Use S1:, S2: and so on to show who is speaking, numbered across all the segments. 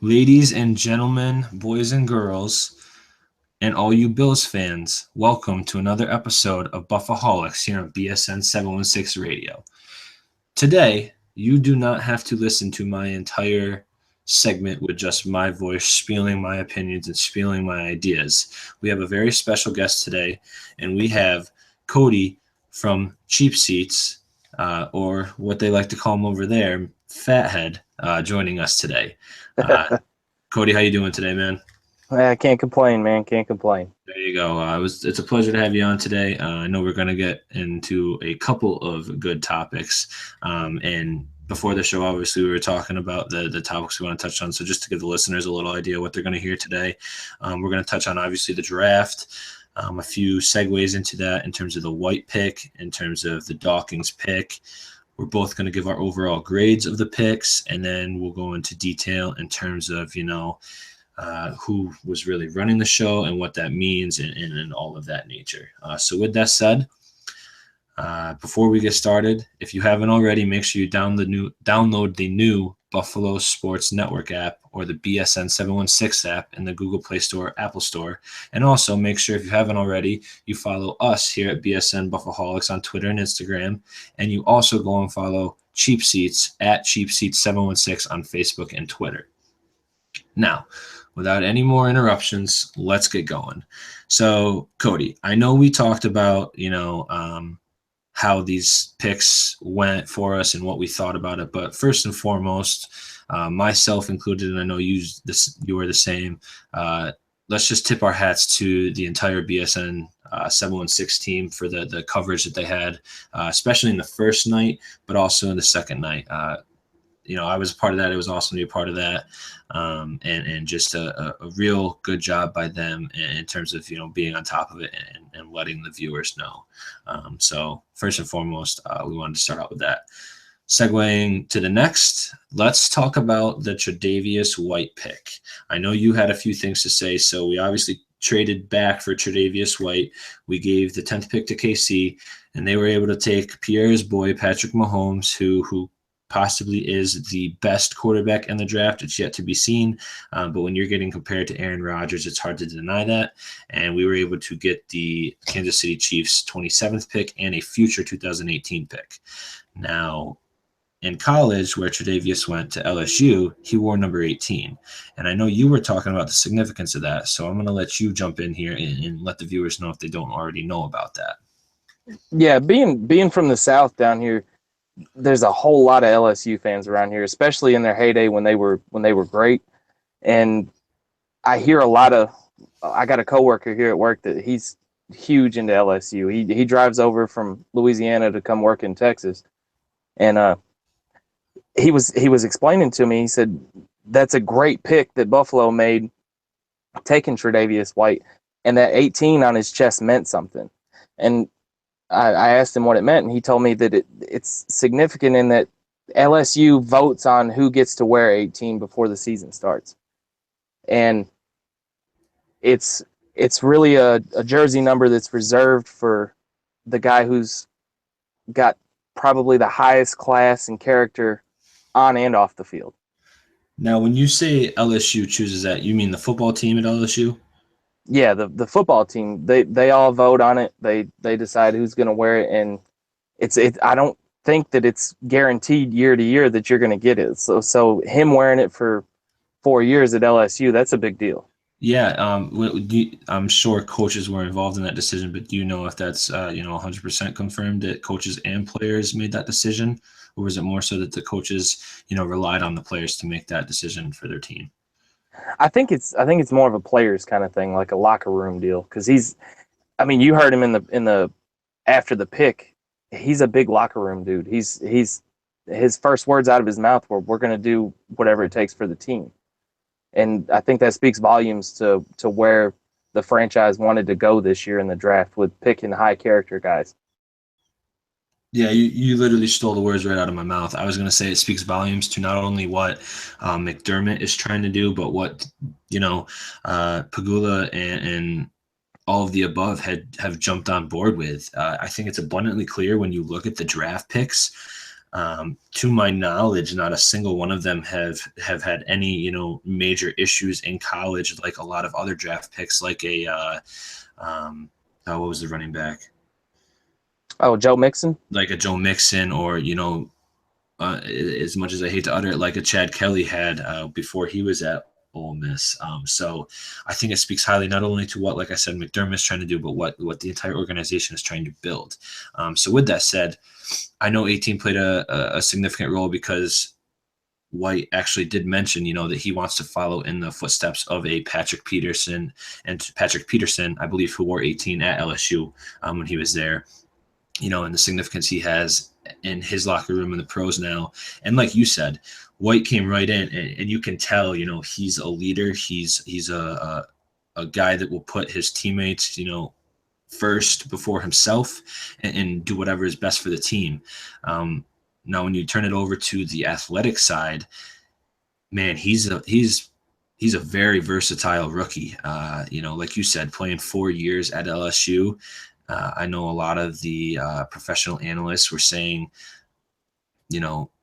S1: Ladies and gentlemen, boys and girls, and all you Bills fans, welcome to another episode of BuffaHolics here on BSN 716 Radio. Today, you do not have to listen to my entire segment with just my voice spieling my opinions and spieling my ideas. We have a very special guest today, and we have Cody from Cheap Seats, or what they like to call him over there, Fathead, joining us today. Cody, how you doing today, man?
S2: I can't complain, man. Can't complain.
S1: There you go. It's a pleasure to have you on today. I know we're going to get into a couple of good topics. And before the show, obviously, we were talking about the topics we want to touch on. So just to give the listeners a little idea what they're going to hear today, we're going to touch on, obviously, the draft, a few segues into that in terms of the White pick, in terms of the Dawkins pick. We're both going to give our overall grades of the picks, and then we'll go into detail in terms of, who was really running the show and what that means and all of that nature. So with that said, before we get started, if you haven't already, make sure you download the new Buffalo Sports Network app or the BSN 716 app in the Google Play Store, Apple Store. And also make sure, if you haven't already, you follow us here at BSN BuffaHolics on Twitter and Instagram. And you also go and follow Cheap Seats at Cheap Seats 716 on Facebook and Twitter. Now, without any more interruptions, let's get going. So, Cody, I know we talked about, how these picks went for us and what we thought about it. But first and foremost, myself included, and I know you were the same, let's just tip our hats to the entire BSN 716 team for the coverage that they had, especially in the first night, but also in the second night. I was a part of that. It was awesome to be a part of that. And just a real good job by them in terms of, being on top of it and letting the viewers know. So first and foremost, we wanted to start out with that. Segueing to the next, let's talk about the Tre'Davious White pick. I know you had a few things to say, so we obviously traded back for Tre'Davious White. We gave the 10th pick to KC, and they were able to take Pierre's boy, Patrick Mahomes, who possibly is the best quarterback in the draft. It's yet to be seen. But when you're getting compared to Aaron Rodgers, it's hard to deny that. And we were able to get the Kansas City Chiefs 27th pick and a future 2018 pick. Now, in college, where Tre'Davious went to LSU, he wore number 18. And I know you were talking about the significance of that. So I'm going to let you jump in here and let the viewers know if they don't already know about that.
S2: Yeah, being from the South down here, there's a whole lot of LSU fans around here, especially in their heyday when they were great. And I hear I got a coworker here at work that he's huge into LSU. He drives over from Louisiana to come work in Texas. And he was explaining to me, he said, that's a great pick that Buffalo made taking Tre'Davious White, and that 18 on his chest meant something. And I asked him what it meant, and he told me that it's significant in that LSU votes on who gets to wear 18 before the season starts. And it's really a jersey number that's reserved for the guy who's got probably the highest class and character on and off the field.
S1: Now, when you say LSU chooses that, you mean the football team at LSU?
S2: Yeah, the football team, they all vote on it. They decide who's going to wear it, and I don't think that it's guaranteed year to year that you're going to get it. So him wearing it for 4 years at LSU, that's a big deal.
S1: Yeah, I'm sure coaches were involved in that decision, but do you know if that's 100% confirmed that coaches and players made that decision, or was it more so that the coaches relied on the players to make that decision for their team?
S2: I think it's more of a players kind of thing, like a locker room deal, because you heard him in the after the pick, he's a big locker room dude. He's his first words out of his mouth were, "We're going to do whatever it takes for the team," and I think that speaks volumes to where the franchise wanted to go this year in the draft with picking high character guys.
S1: Yeah, you literally stole the words right out of my mouth. I was going to say it speaks volumes to not only what McDermott is trying to do, but what Pagula and all of the above have jumped on board with. I think it's abundantly clear when you look at the draft picks. To my knowledge, not a single one of them have had any major issues in college, like a lot of other draft picks, like what was the running back?
S2: Oh, Joe Mixon.
S1: Like a Joe Mixon, or as much as I hate to utter it, like a Chad Kelly had before he was at Ole Miss. So I think it speaks highly not only to what, like I said, McDermott is trying to do, but what the entire organization is trying to build. So with that said, I know 18 played a significant role because White actually did mention, that he wants to follow in the footsteps of a Patrick Peterson, I believe, who wore 18 at LSU when he was there, and the significance he has in his locker room in the pros now. And like you said, White came right in, and you can tell, he's a leader. He's a guy that will put his teammates, first before himself, and do whatever is best for the team. Now, when you turn it over to the athletic side, man, he's a very versatile rookie. Like you said, playing 4 years at LSU. I know a lot of the professional analysts were saying,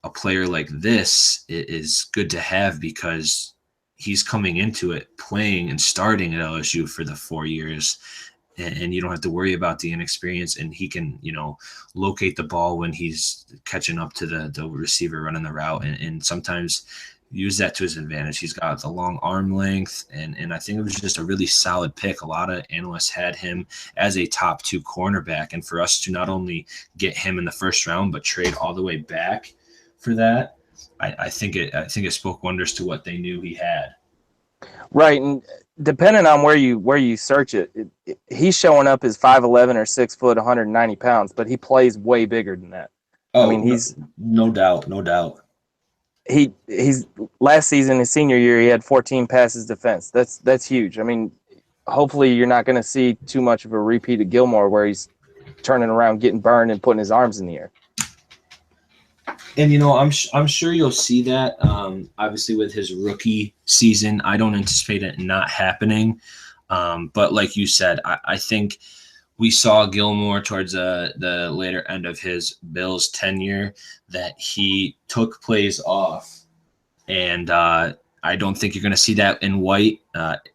S1: a player like this is good to have because he's coming into it playing and starting at LSU for the 4 years. And you don't have to worry about the inexperience, and he can, locate the ball when he's catching up to the receiver running the route, and sometimes use that to his advantage. He's got the long arm length, and I think it was just a really solid pick. A lot of analysts had him as a top 2 cornerback, and for us to not only get him in the first round, but trade all the way back for that, I think it spoke wonders to what they knew he had.
S2: Right, and depending on where you search it, he's showing up as 5'11" or 6 foot, 190 pounds, but he plays way bigger than that.
S1: Oh, I mean, he's no doubt.
S2: He's last season, his senior year, he had 14 passes defense. That's huge. I mean, hopefully you're not going to see too much of a repeat of Gilmore where he's turning around, getting burned, and putting his arms in the air.
S1: And I'm sure you'll see that. Obviously, with his rookie season, I don't anticipate it not happening. But like you said, I think we saw Gilmore towards the later end of his Bills tenure that he took plays off, and I don't think you're going to see that in White.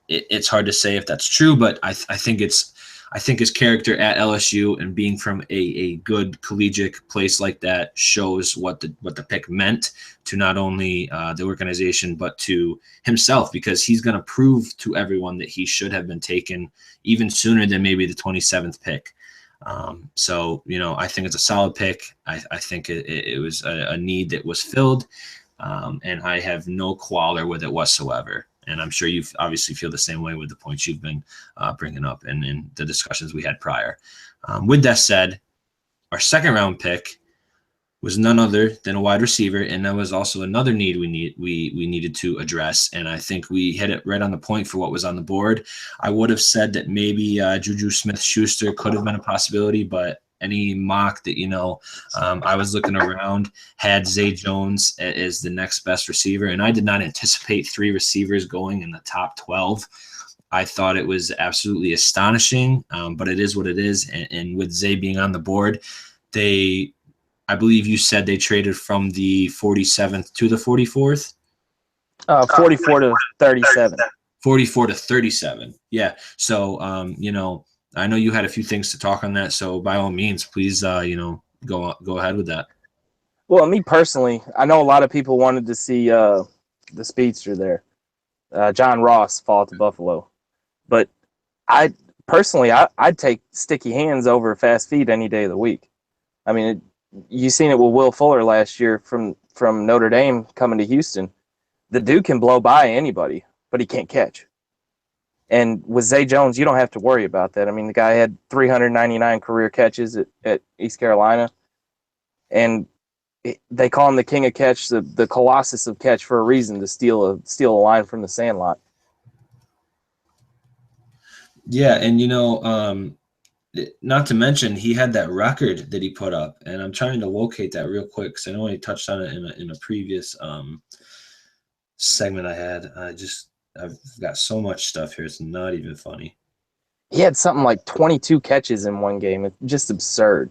S1: It's hard to say if that's true, but I think his character at LSU and being from a good collegiate place like that shows what the pick meant to not only the organization but to himself, because he's going to prove to everyone that he should have been taken even sooner than maybe the 27th pick. So I think it's a solid pick. I think it was a need that was filled, and I have no qualm with it whatsoever. And I'm sure you obviously feel the same way with the points you've been bringing up and in the discussions we had prior. With that said, our second round pick was none other than a wide receiver, and that was also another need we needed to address. And I think we hit it right on the point for what was on the board. I would have said that maybe Juju Smith-Schuster could have been a possibility, but any mock that I was looking around had Zay Jones as the next best receiver, and I did not anticipate 3 receivers going in the top 12. I thought it was absolutely astonishing, but it is what it is. And with Zay being on the board, I believe you said they traded from the 47th to the 44th.
S2: 44 to 37.
S1: 44 to 37. Yeah. So I know you had a few things to talk on that, so by all means, please, go ahead with that.
S2: Well, me personally, I know a lot of people wanted to see the speedster there, John Ross, fall to Buffalo, but I'd take sticky hands over fast feet any day of the week. I mean, you seen it with Will Fuller last year from Notre Dame coming to Houston. The dude can blow by anybody, but he can't catch. And with Zay Jones, you don't have to worry about that. I mean, the guy had 399 career catches at East Carolina, and they call him the king of catch, the colossus of catch, for a reason, to steal a line from the sandlot.
S1: Yeah, and not to mention he had that record that he put up, and I'm trying to locate that real quick because I know he touched on it in a previous segment I had. I've got so much stuff here. It's not even funny.
S2: He had something like 22 catches in one game. It's just absurd.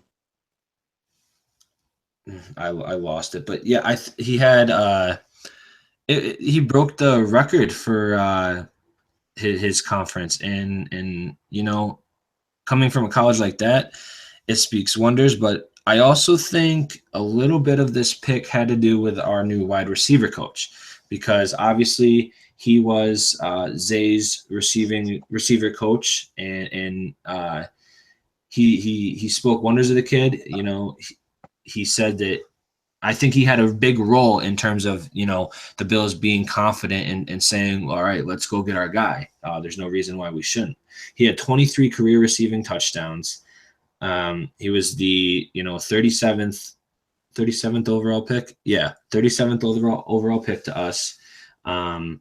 S1: I lost it, but yeah, he had he broke the record for his conference, and coming from a college like that, it speaks wonders. But I also think a little bit of this pick had to do with our new wide receiver coach, because obviously he was Zay's receiver coach, and he spoke wonders of the kid. He said that I think he had a big role in terms of, the Bills being confident and saying, all right, let's go get our guy. There's no reason why we shouldn't. He had 23 career receiving touchdowns. He was the, 37th overall pick. Yeah, 37th overall pick to us. And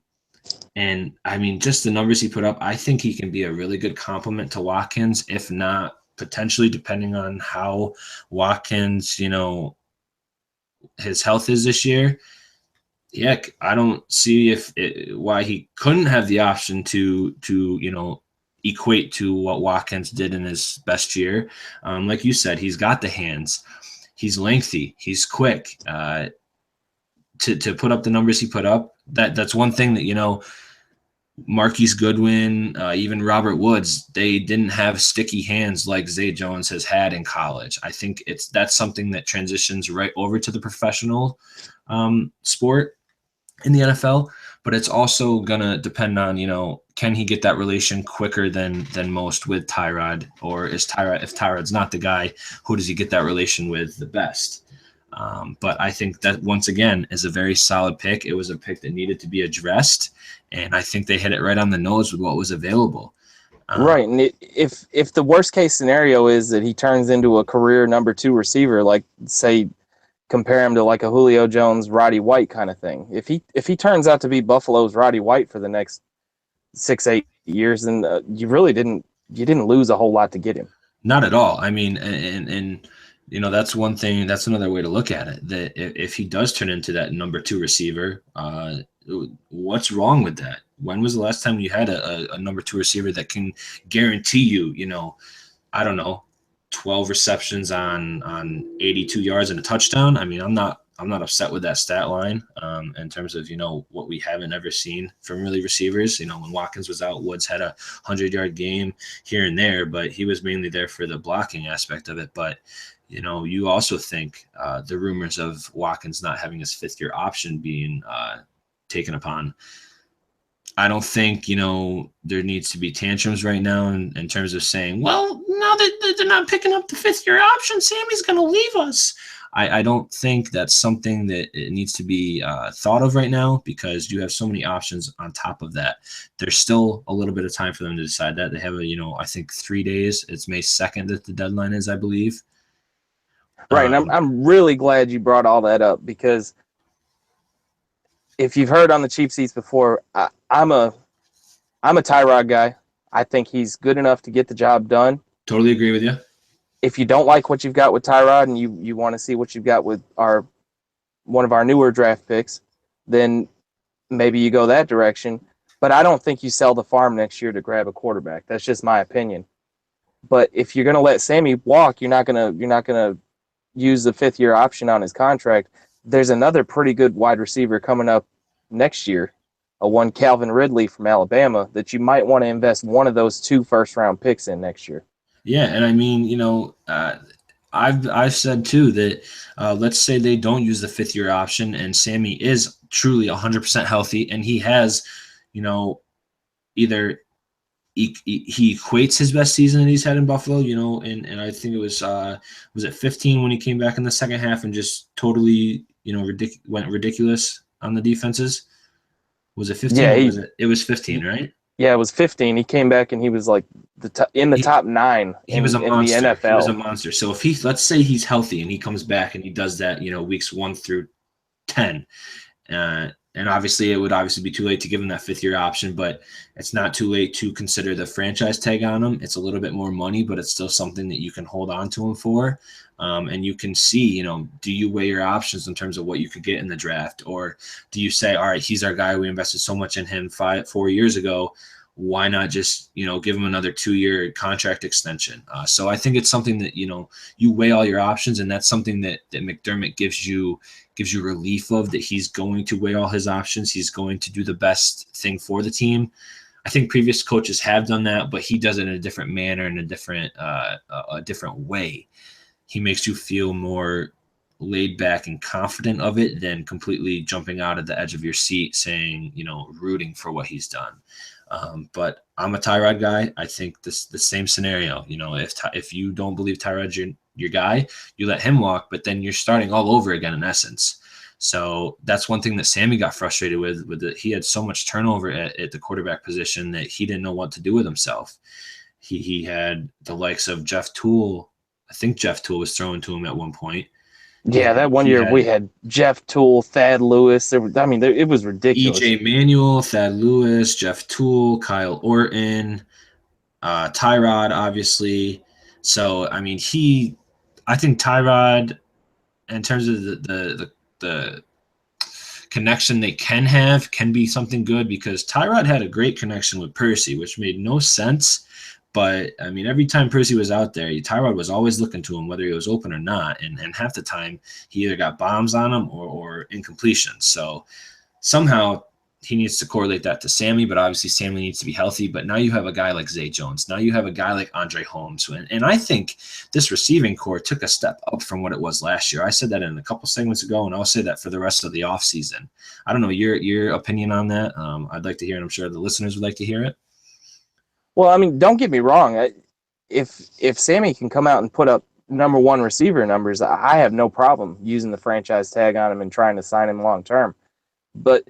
S1: I mean, just the numbers he put up, I think he can be a really good complement to Watkins, if not potentially, depending on how Watkins, his health is this year. Yeah, I don't see why he couldn't have the option to equate to what Watkins did in his best year. Like you said, he's got the hands, he's lengthy, he's quick. To put up the numbers he put up, that's one thing that Marquise Goodwin, even Robert Woods, they didn't have sticky hands like Zay Jones has had in college. I think that's something that transitions right over to the professional sport in the NFL, but it's also gonna depend on, can he get that relation quicker than most with Tyrod, or if Tyrod's not the guy, who does he get that relation with the best? But I think that, once again, is a very solid pick. It was a pick that needed to be addressed, and I think they hit it right on the nose with what was available.
S2: Right, and if the worst case scenario is that he turns into a career number 2 receiver, like, say, compare him to like a Julio Jones, Roddy White kind of thing. If he turns out to be Buffalo's Roddy White for the next 6-8 years, then you didn't lose a whole lot to get him.
S1: Not at all. I mean, and that's one thing. That's another way to look at it. That if he does turn into that number 2 receiver, what's wrong with that? When was the last time you had a number 2 receiver that can guarantee you, I don't know, 12 receptions on 82 yards and a touchdown? I mean, I'm not upset with that stat line in terms of, what we haven't ever seen from really receivers. When Watkins was out, Woods had a 100-yard game here and there, but he was mainly there for the blocking aspect of it. But, you also think the rumors of Watkins not having his 5th-year option being taken upon. I don't think, there needs to be tantrums right now in terms of saying, well, now that they're not picking up the 5th-year option, Sammy's going to leave us. I don't think that's something that it needs to be thought of right now, because you have so many options on top of that. There's still a little bit of time for them to decide that. They have I think 3 days. It's May 2nd that the deadline is, I believe.
S2: Right, and I'm really glad you brought all that up, because if you've heard on the cheap seats before, I'm a Tyrod guy. I think he's good enough to get the job done.
S1: Totally agree with you.
S2: If you don't like what you've got with Tyrod, and you want to see what you've got with one of our newer draft picks, then maybe you go that direction. But I don't think you sell the farm next year to grab a quarterback. That's just my opinion. But if you're going to let Sammy walk, you're not going to use the 5th-year option on his contract. There's another pretty good wide receiver coming up next year, one Calvin Ridley from Alabama, that you might want to invest one of those 2 first-round picks in next year.
S1: Yeah, and I mean, I've said too that let's say they don't use the 5th-year option, and Sammy is truly 100% healthy, and he has, either he equates his best season that he's had in Buffalo, and I think it was it 15 when he came back in the second half and just totally, went ridiculous on the defenses. Was it 15?
S2: Yeah,
S1: it was 15, right?
S2: Yeah, it was 15. He came back and he was like in the top 9
S1: he was a monster.
S2: In the NFL.
S1: He was a monster. So if let's say he's healthy and he comes back and he does that, weeks 1 through 10, and obviously it would be too late to give him that 5th-year option, but it's not too late to consider the franchise tag on him. It's a little bit more money, but it's still something that you can hold on to him for. And you can see, do you weigh your options in terms of what you could get in the draft? Or do you say, all right, he's our guy. We invested so much in him 4 years ago. why not just, give him another 2-year contract extension? So I think it's something that, you weigh all your options, and that's something that McDermott gives you relief of, that he's going to weigh all his options. He's going to do the best thing for the team. I think previous coaches have done that, but he does it in a different manner, in a different way. He makes you feel more laid back and confident of it than completely jumping out of the edge of your seat saying, rooting for what he's done. But I'm a Tyrod guy. I think the same scenario. If you don't believe Tyrod's your guy, you let him walk, but then you're starting all over again in essence. So that's one thing that Sammy got frustrated with he had so much turnover at the quarterback position that he didn't know what to do with himself. He had the likes of Jeff Toole. I think Jeff Toole was thrown to him at one point.
S2: Yeah, that one year we had Jeff Toole, Thad Lewis. It was ridiculous.
S1: E.J. Manuel, Thad Lewis, Jeff Toole, Kyle Orton, Tyrod, obviously. So, I think Tyrod, in terms of the connection they can have, can be something good, because Tyrod had a great connection with Percy, which made no sense. But, every time Percy was out there, Tyrod was always looking to him, whether he was open or not. And half the time, he either got bombs on him or incompletions. So somehow he needs to correlate that to Sammy, but obviously Sammy needs to be healthy. But now you have a guy like Zay Jones. Now you have a guy like Andre Holmes. And I think this receiving core took a step up from what it was last year. I said that in a couple segments ago, and I'll say that for the rest of the offseason. I don't know your opinion on that. I'd like to hear it. I'm sure the listeners would like to hear it.
S2: Well, don't get me wrong. If Sammy can come out and put up number one receiver numbers, I have no problem using the franchise tag on him and trying to sign him long term. But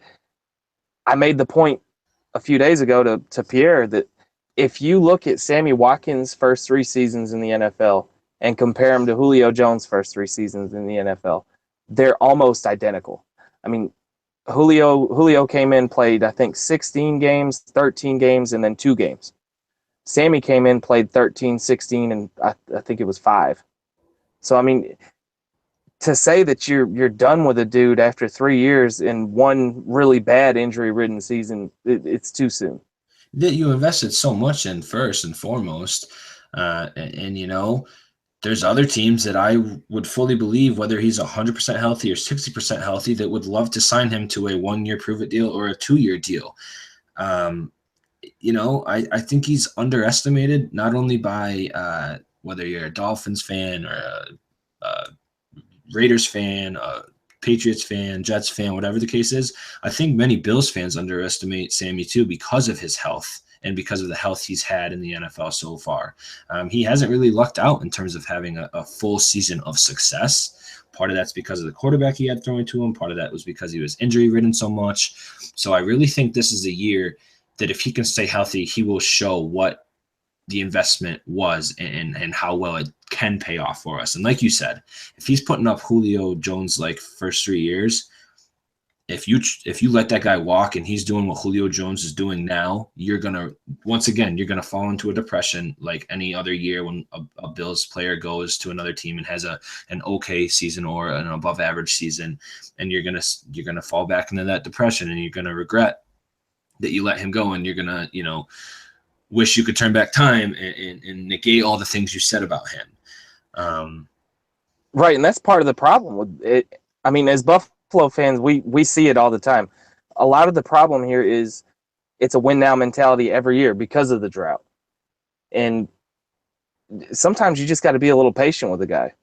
S2: I made the point a few days ago to Pierre that if you look at Sammy Watkins' first 3 seasons in the NFL and compare him to Julio Jones' first 3 seasons in the NFL, they're almost identical. Julio came in, played, I think, 16 games, 13 games, and then 2 games. Sammy came in, played 13, 16, and I think it was 5. So, to say that you're done with a dude after 3 years in one really bad injury-ridden season, it's too soon.
S1: That you invested so much in, first and foremost. And there's other teams that I would fully believe, whether he's 100% healthy or 60% healthy, that would love to sign him to a 1-year prove-it deal or a 2-year deal. I think he's underestimated, not only by whether you're a Dolphins fan or a Raiders fan, a Patriots fan, Jets fan, whatever the case is. I think many Bills fans underestimate Sammy too, because of his health and because of the health he's had in the NFL so far. He hasn't really lucked out in terms of having a full season of success. Part of that's because of the quarterback he had throwing to him. Part of that was because he was injury-ridden so much. So I really think this is a year that if he can stay healthy, he will show what the investment was and how well it can pay off for us. And like you said, if he's putting up Julio Jones like first 3 years, if you let that guy walk and he's doing what Julio Jones is doing now, you're gonna fall into a depression like any other year when a Bills player goes to another team and has an okay season or an above average season, and you're gonna fall back into that depression, and you're gonna regret that you let him go, and you're gonna wish you could turn back time and negate all the things you said about him.
S2: Right, and that's part of the problem with it. As Buffalo fans, we see it all the time. A lot of the problem here is it's a win now mentality every year because of the drought. And sometimes you just got to be a little patient with the guy.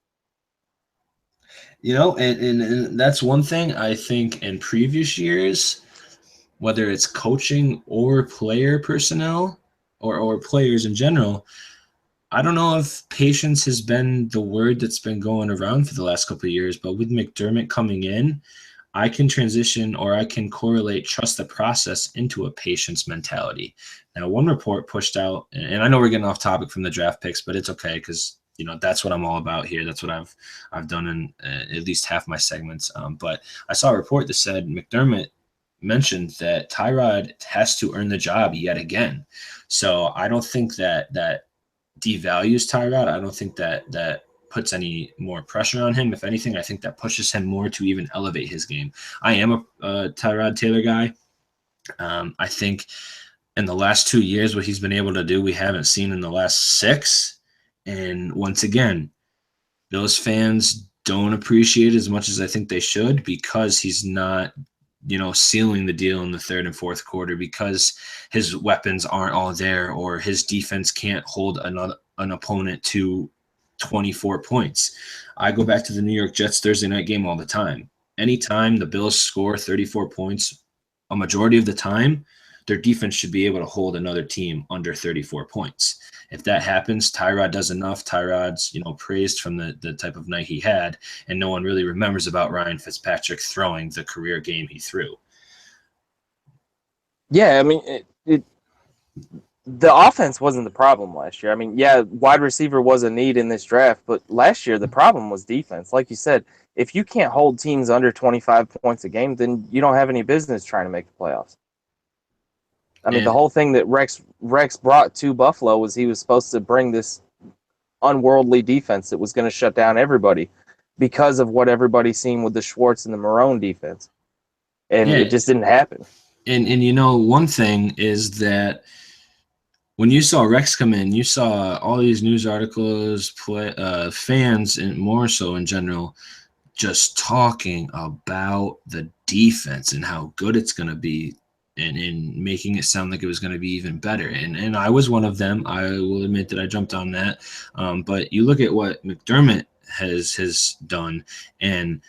S1: And that's one thing I think in previous years, whether it's coaching or player personnel or players in general, I don't know if patience has been the word that's been going around for the last couple of years, but with McDermott coming in, I can transition, or I can correlate trust the process into a patience mentality. Now, one report pushed out, and I know we're getting off topic from the draft picks, but it's okay because that's what I'm all about here. That's what I've done in at least half my segments. But I saw a report that said McDermott mentioned that Tyrod has to earn the job yet again. So I don't think that devalues Tyrod. I don't think that puts any more pressure on him. If anything, I think that pushes him more to even elevate his game. I am a Tyrod Taylor guy. I think in the last 2 years, what he's been able to do, we haven't seen in the last 6. And once again, those fans don't appreciate it as much as I think they should, because he's not, sealing the deal in the third and fourth quarter, because his weapons aren't all there, or his defense can't hold an opponent to 24 points. I go back to the New York Jets Thursday night game all the time. Anytime the Bills score 34 points, a majority of the time, their defense should be able to hold another team under 34 points. If that happens, Tyrod does enough. Tyrod's, praised from the type of night he had, and no one really remembers about Ryan Fitzpatrick throwing the career game he threw.
S2: Yeah, I mean, the offense wasn't the problem last year. I mean, yeah, wide receiver was a need in this draft, but last year the problem was defense. Like you said, if you can't hold teams under 25 points a game, then you don't have any business trying to make the playoffs. I mean, the whole thing that Rex brought to Buffalo was he was supposed to bring this unworldly defense that was going to shut down everybody because of what everybody's seen with the Schwartz and the Marone defense. And it just didn't happen.
S1: And one thing is that when you saw Rex come in, you saw all these news articles, fans, and more so in general, just talking about the defense and how good it's going to be, and making it sound like it was going to be even better. And I was one of them. I will admit that I jumped on that. But you look at what McDermott has done, and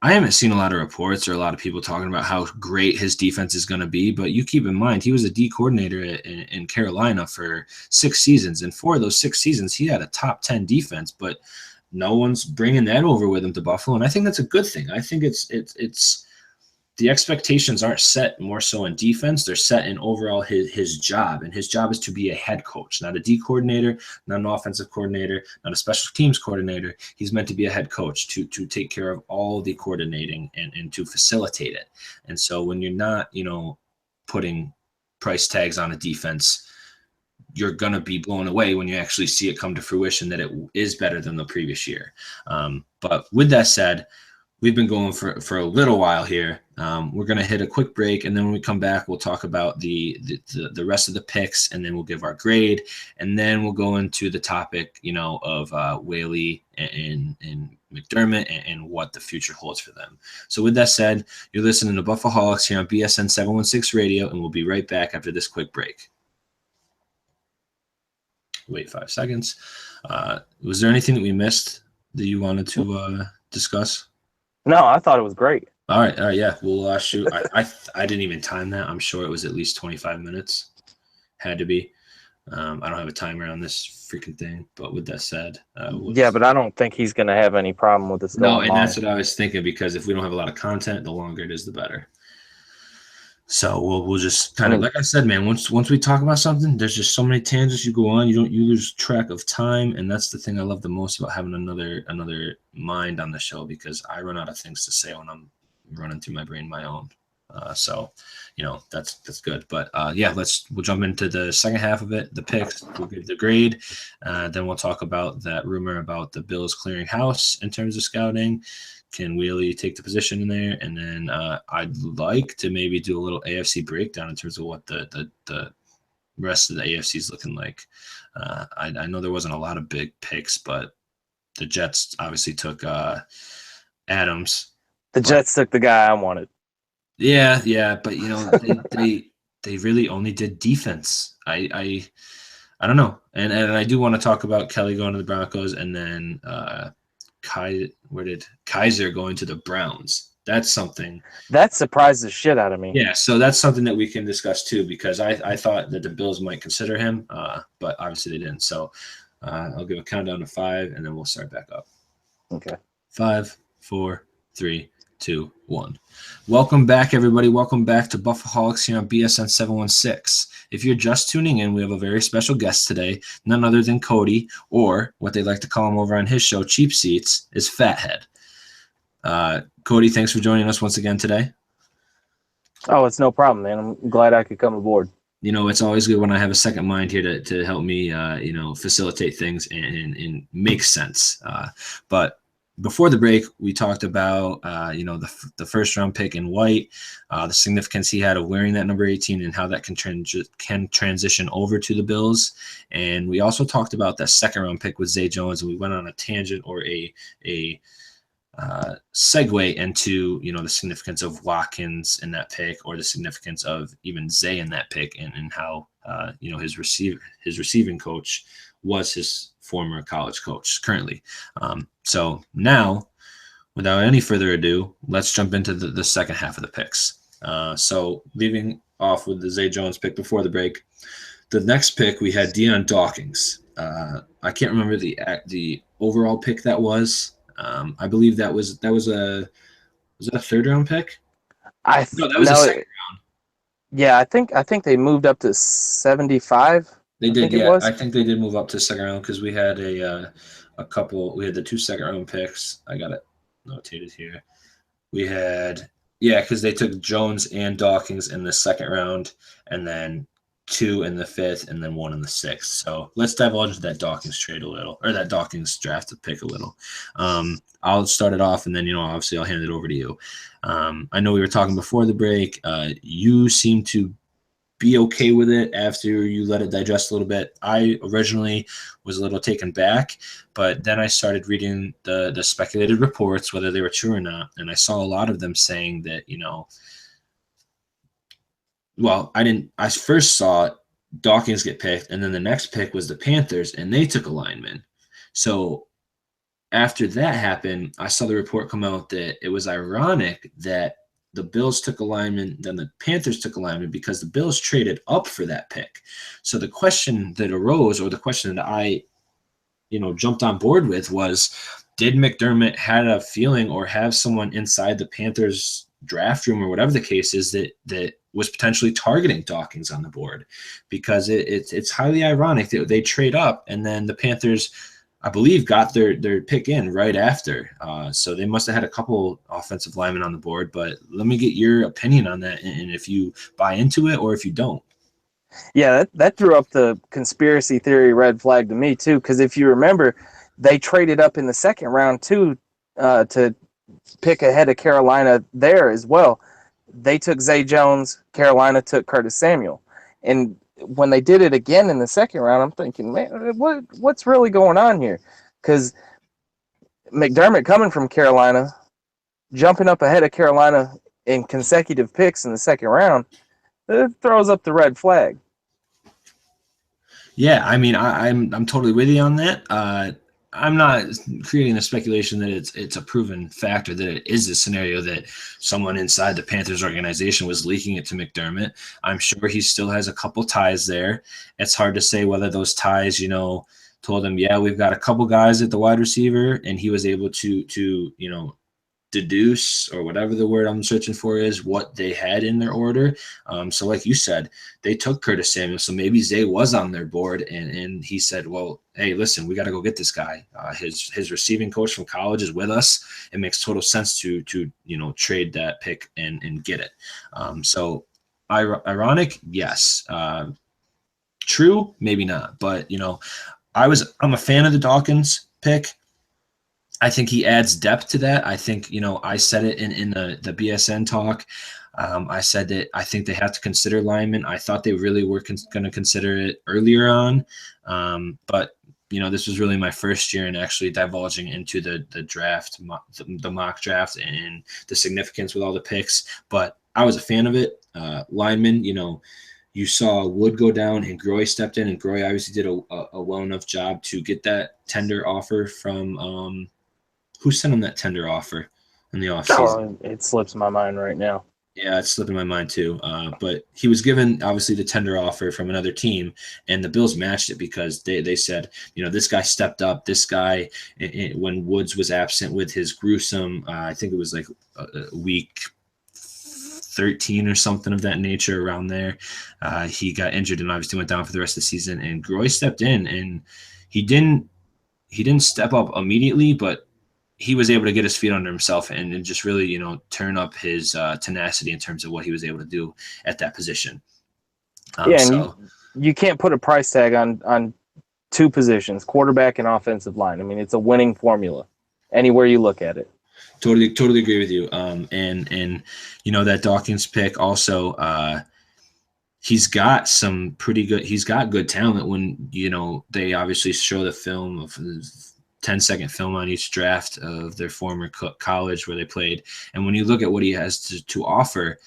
S1: I haven't seen a lot of reports or a lot of people talking about how great his defense is going to be, but you keep in mind he was a D coordinator in Carolina for 6 seasons, and 4 of those 6 seasons he had a top 10 defense, but no one's bringing that over with him to Buffalo, and I think that's a good thing. I think it's the expectations aren't set more so in defense. They're set in overall his job. And his job is to be a head coach, not a D coordinator, not an offensive coordinator, not a special teams coordinator. He's meant to be a head coach to take care of all the coordinating and to facilitate it. And so when you're not, putting price tags on a defense, you're going to be blown away when you actually see it come to fruition that it is better than the previous year. But with that said, we've been going for a little while here. We're going to hit a quick break, and then when we come back, we'll talk about the rest of the picks, and then we'll give our grade, and then we'll go into the topic, of Whaley and McDermott and what the future holds for them. So with that said, you're listening to BuffaHolics here on BSN 716 Radio, and we'll be right back after this quick break. Wait 5 seconds. Was there anything that we missed that you wanted to discuss?
S2: No, I thought it was great.
S1: All right, yeah. We'll shoot. I didn't even time that. I'm sure it was at least 25 minutes. Had to be. I don't have a timer on this freaking thing. But with that said,
S2: yeah, but I don't think he's going to have any problem with this.
S1: No, and that's what I was thinking, because if we don't have a lot of content, the longer it is, the better. So we'll just kind of, like I said, man, once we talk about something, there's just so many tangents you go on. You lose track of time, and that's the thing I love the most about having another mind on the show, because I run out of things to say when I'm running through my brain my own. So that's good. But yeah, we'll jump into the second half of it, the picks. We'll give the grade, then we'll talk about that rumor about the Bills clearing house in terms of scouting. Can Whaley take the position in there? And then I'd like to maybe do a little AFC breakdown in terms of what the rest of the AFC is looking like. I know there wasn't a lot of big picks, but the Jets obviously took Adams.
S2: The Jets took the guy I wanted.
S1: Yeah, but they really only did defense. I don't know, and I do want to talk about Kelly going to the Broncos, and then where did Kaiser going to the Browns? That's something
S2: that surprised the shit out of me.
S1: Yeah, so that's something that we can discuss too, because I thought that the Bills might consider him, but obviously they didn't. So I'll give a countdown to 5, and then we'll start back up.
S2: Okay.
S1: 5, 4, 3, 2, 1. Welcome back, everybody. Welcome back to BuffaHolics here on BSN 716. If you're just tuning in, we have a very special guest today, none other than Cody, or what they like to call him over on his show, Cheap Seats, is Fathead. Cody, thanks for joining us once again today.
S2: Oh, it's no problem, man. I'm glad I could come aboard.
S1: It's always good when I have a second mind here to help me, facilitate things and make sense. But before the break, we talked about the first round pick in White, the significance he had of wearing that number 18, and how that can transition over to the Bills. And we also talked about that second round pick with Zay Jones, and we went on a tangent or a segue into the significance of Watkins in that pick, or the significance of even Zay in that pick, and how his receiving coach was his former college coach currently. So now, without any further ado, let's jump into the second half of the picks. So leaving off with the Zay Jones pick before the break, the next pick we had Dion Dawkins. I can't remember the overall pick that was. I believe that was that a third round pick? No, that was a second round.
S2: Yeah, I think they moved up to 75.
S1: They did, yeah. I think they did move up to second round because we had a couple. We had the 2 second round picks. I got it notated here. We had because they took Jones and Dawkins in the second round, and then 2 in the 5th, and then 1 in the 6th. So let's divulge into that Dawkins trade a little, or that Dawkins draft pick a little. I'll start it off, and then obviously I'll hand it over to you. I know we were talking before the break. You seem to be okay with it after you let it digest a little bit. I originally was a little taken back, but then I started reading the speculated reports, whether they were true or not, and I saw a lot of them saying that I first saw Dawkins get picked, and then the next pick was the Panthers, and they took a lineman. So after that happened, I saw the report come out that it was ironic that the Bills took a lineman, then the Panthers took a lineman, because the Bills traded up for that pick. So the question that arose, or the question that I, jumped on board with, was, did McDermott had a feeling or have someone inside the Panthers draft room, or whatever the case is, that was potentially targeting Dawkins on the board? Because it's highly ironic that they trade up, and then the Panthers, I believe, got their pick in right after. So they must have had a couple offensive linemen on the board. But let me get your opinion on that, and if you buy into it or if you don't.
S2: Yeah, that threw up the conspiracy theory red flag to me too. Because if you remember, they traded up in the second round too to pick ahead of Carolina there as well. They took Zay Jones. Carolina took Curtis Samuel, and when they did it again in the second round, I'm thinking, man, what's really going on here? Because McDermott, coming from Carolina, jumping up ahead of Carolina in consecutive picks in the second round, it throws up the red flag.
S1: Yeah, I mean, I'm totally with you on that. I'm not creating the speculation that it's a proven factor that it is a scenario that someone inside the Panthers organization was leaking it to McDermott. I'm sure he still has a couple ties there. It's hard to say whether those ties, told him, yeah, we've got a couple guys at the wide receiver, and he was able to deduce, or whatever the word I'm searching for is, what they had in their order. So like you said, they took Curtis Samuel, so maybe Zay was on their board, and he said, well, hey, listen, we got to go get this guy. His receiving coach from college is with us. It makes total sense to trade that pick and get it. So ironic, yes. True, maybe not. But I'm a fan of the Dawkins pick. I think he adds depth to that. I think, I said it in the BSN talk. I said that I think they have to consider linemen. I thought they really were going to consider it earlier on. But, this was really my first year in actually divulging into the draft, the mock draft, and the significance with all the picks. But I was a fan of it. Linemen, you saw Wood go down and Groy stepped in, and Groy obviously did a well enough job to get that tender offer from who sent him that tender offer in the offseason?
S2: It slips my mind right now.
S1: Yeah, it's slipping my mind too. But he was given, obviously, the tender offer from another team, and the Bills matched it because they said, this guy stepped up. This guy, when Woods was absent with his gruesome, I think it was like week 13 or something of that nature, around there, he got injured and obviously went down for the rest of the season. And Groy stepped in, and he didn't step up immediately, but he was able to get his feet under himself and just really, turn up his tenacity in terms of what he was able to do at that position.
S2: And you can't put a price tag on two positions, quarterback and offensive line. I mean, it's a winning formula. anywhere you look at it.
S1: Totally agree with you. And you know, that Dawkins pick also, he's got good talent. When, you know, they obviously show the film of 10-second film on each draft of their former college where they played. And when you look at what he has to offer,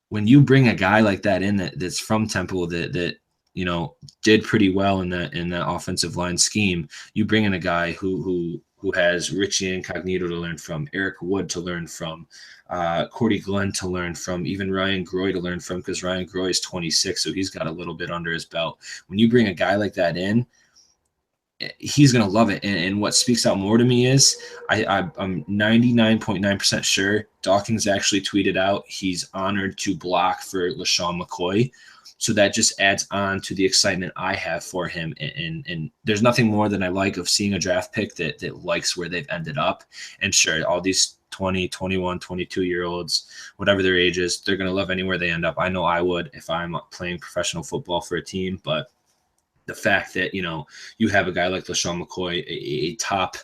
S1: when you bring a guy like that in that's from Temple that you know did pretty well in that offensive line scheme, you bring in a guy who has Richie Incognito to learn from, Eric Wood to learn from, Cordy Glenn to learn from, even Ryan Groy to learn from, because Ryan Groy is 26, so he's got a little bit under his belt. When you bring a guy like that in, he's going to love it. And what speaks out more to me is I'm 99.9% sure Dawkins actually tweeted out he's honored to block for LaShawn McCoy. So that just adds on to the excitement I have for him. And there's nothing more than I like of seeing a draft pick that likes where they've ended up. And sure, all these 20, 21, 22-year-olds, whatever their age is, they're going to love anywhere they end up. I know I would if I'm playing professional football for a team, but the fact that, you know, you have a guy like LaShawn McCoy, a top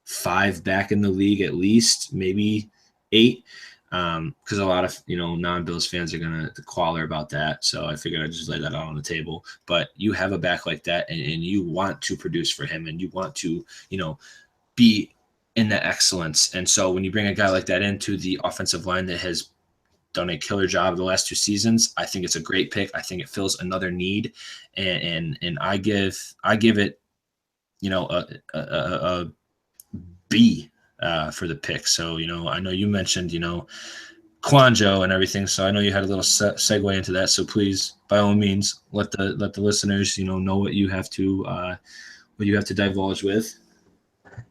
S1: 5 back in the league, at least maybe 8, because a lot of, you know, non-Bills fans are going to qualler about that. So I figured I'd just lay that out on the table. But you have a back like that, and you want to produce for him, and you want to, you know, be in the excellence. And so when you bring a guy like that into the offensive line that has done a killer job the last 2 seasons, I think it's a great pick. I think it fills another need, and I give it, you know, a B for the pick. So, you know, I know you mentioned, you know, Quanjo and everything, so I know you had a little segue into that. So please, by all means, let the listeners, you know what you have to divulge with.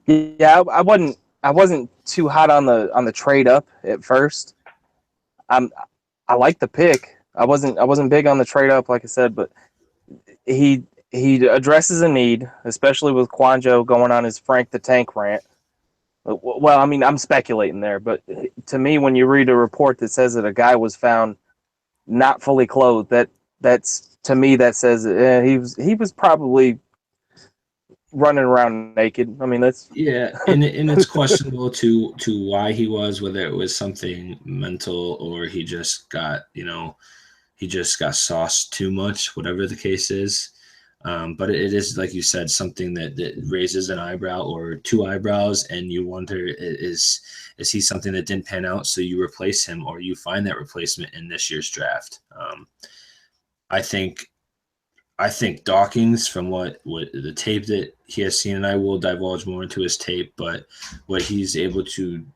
S2: Yeah, I wasn't too hot on the trade up at first. I like the pick. I wasn't big on the trade up, like I said, but he addresses a need, especially with Quanjo going on his Frank the Tank rant. Well, I mean, I'm speculating there, but to me, when you read a report that says that a guy was found not fully clothed, that's to me that says he was probably running around naked. I mean, that's
S1: and it's questionable to why he was, whether it was something mental or he just got, you know, he just got sauced too much, whatever the case is. But it is, like you said, something that raises an eyebrow or 2 eyebrows, and you wonder, is he something that didn't pan out, so you replace him, or you find that replacement in this year's draft? I think Dawkins, from what the tape that he has seen, and I will divulge more into his tape, but what he's able to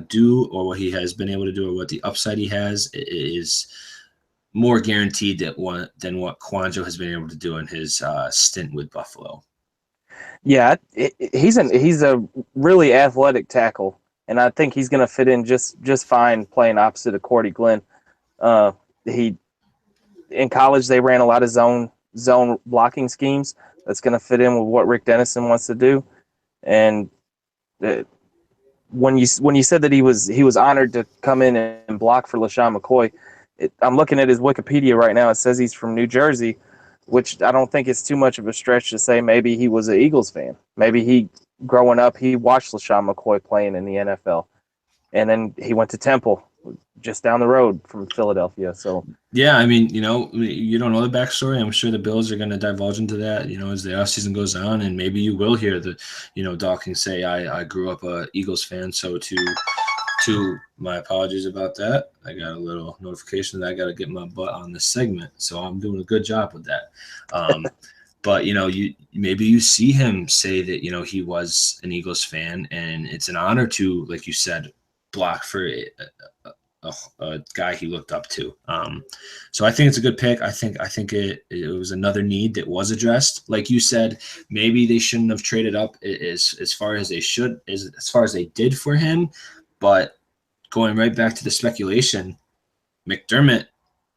S1: do, or what he has been able to do, or what the upside he has is more guaranteed than what Quanjo has been able to do in his stint with Buffalo.
S2: Yeah, he's a really athletic tackle, and I think he's going to fit in just fine playing opposite of Cordy Glenn. He in college they ran a lot of zone blocking schemes. That's going to fit in with what Rick Dennison wants to do. And when you said that he was honored to come in and block for LaShawn McCoy, I'm looking at his Wikipedia right now. It says he's from New Jersey, which I don't think it's too much of a stretch to say maybe he was an Eagles fan. Maybe growing up, he watched LaShawn McCoy playing in the NFL. And then he went to Temple, just down the road from Philadelphia. So
S1: yeah, I mean, you know, you don't know the backstory. I'm sure the Bills are going to divulge into that, you know, as the offseason goes on, and maybe you will hear Dawkins say, I grew up a Eagles fan. So to my apologies about that. I got a little notification that I got to get my butt on this segment, so I'm doing a good job with that. But you know, maybe you see him say that, you know, he was an Eagles fan, and it's an honor to, like you said, block for a guy he looked up to. So I think it's a good pick. I think it was another need that was addressed. Like you said, maybe they shouldn't have traded up as far as they did for him. But going right back to the speculation, McDermott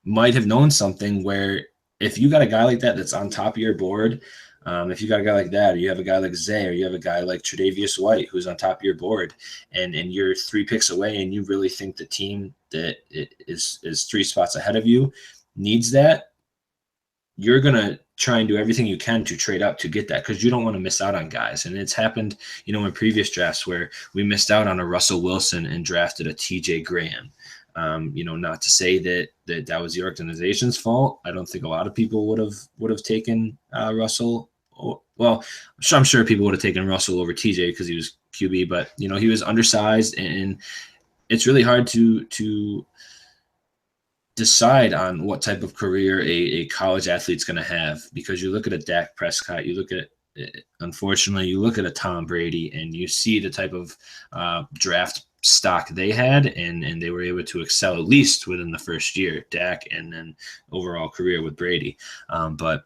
S1: might have known something where if you got a guy like that that's on top of your board, if you got a guy like that, or you have a guy like Zay, or you have a guy like Tre'Davious White who's on top of your board, and you're 3 picks away, and you really think the team that is 3 spots ahead of you needs that, you're going to try and do everything you can to trade up to get that because you don't want to miss out on guys. And it's happened, in previous drafts where we missed out on a Russell Wilson and drafted a TJ Graham. Not to say that was the organization's fault. I don't think a lot of people would have taken Russell. Well, I'm sure people would have taken Russell over TJ because he was QB, but he was undersized, and it's really hard to decide on what type of career a college athlete's going to have, because you look at a Dak Prescott, unfortunately, you look at a Tom Brady, and you see the type of draft stock they had, and they were able to excel at least within the first year, Dak, and then overall career with Brady. But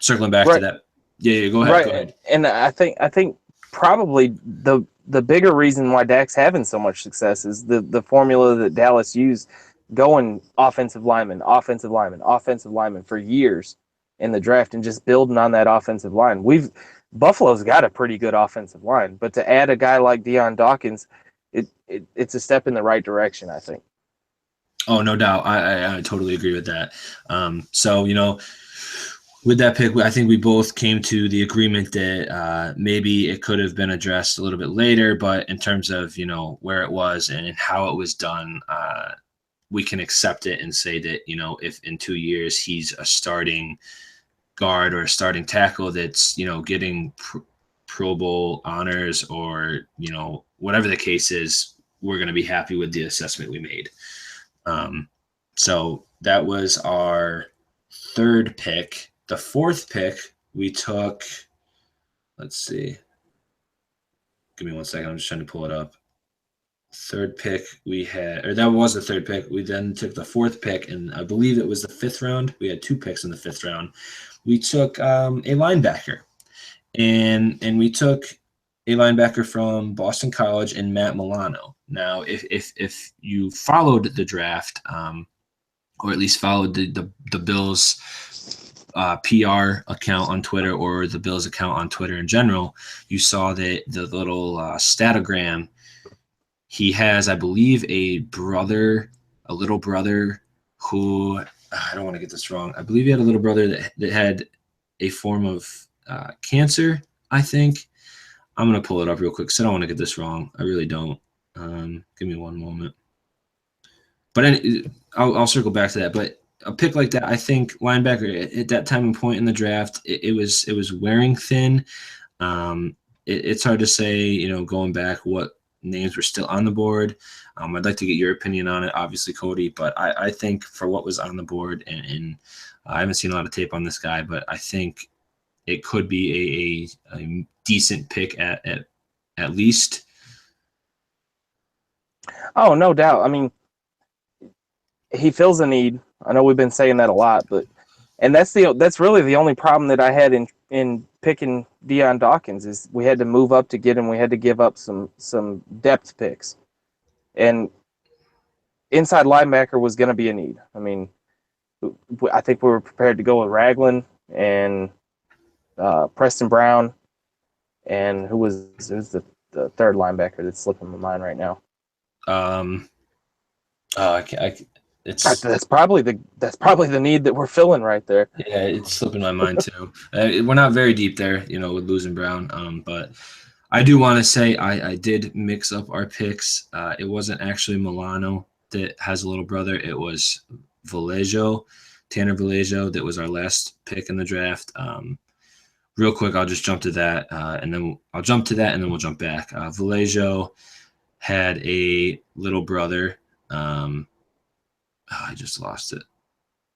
S1: circling back to that, yeah, go ahead.
S2: Right,
S1: go ahead.
S2: And I think probably the bigger reason why Dak's having so much success is the formula that Dallas used, going offensive lineman for years in the draft, and just building on that offensive line. Buffalo's got a pretty good offensive line, but to add a guy like Deion Dawkins, it's a step in the right direction, I think.
S1: Oh, no doubt. I totally agree with that. So, with that pick, I think we both came to the agreement that maybe it could have been addressed a little bit later, but in terms of, where it was and how it was done, we can accept it and say that, if in 2 years he's a starting guard or a starting tackle that's, getting Pro Bowl honors, or, whatever the case is, we're going to be happy with the assessment we made. So that was our third pick. The fourth pick we took, let's see. Give me 1 second. I'm just trying to pull it up. Third pick we had, or that was the third pick. We then took the fourth pick, and I believe it was the fifth round. We had 2 picks in the fifth round. We took a linebacker, and we took a linebacker from Boston College and Matt Milano. Now, if you followed the draft, or at least followed the Bills PR account on Twitter, or the Bills account on Twitter in general, you saw that the little statogram. He has, I believe, a little brother who, I don't want to get this wrong. I believe he had a little brother that had a form of cancer, I think. I'm going to pull it up real quick because I don't want to get this wrong. I really don't. Give me one moment. But I'll circle back to that. But a pick like that, I think linebacker at that time and point in the draft, it was wearing thin. It's hard to say, going back, what names were still on the board. I'd like to get your opinion on it, obviously, Cody, but I think for what was on the board, and I haven't seen a lot of tape on this guy, but I think it could be a decent pick at least.
S2: Oh, no doubt. I mean, he fills a need. I know we've been saying that a lot, and that's really the only problem that I had in picking Deion Dawkins, is we had to move up to get him. We had to give up some depth picks, and inside linebacker was going to be a need. I mean, I think we were prepared to go with Ragland and Preston Brown, and who's the third linebacker that's slipping my mind right now. That's probably the need that we're filling right there.
S1: Yeah, it's slipping my mind too. We're not very deep there, with losing Brown. But I do want to say I did mix up our picks. It wasn't actually Milano that has a little brother. It was Tanner Vallejo, that was our last pick in the draft. Real quick, I'll just jump to that, and then I'll jump to that, and then we'll jump back. Vallejo had a little brother. I just lost it.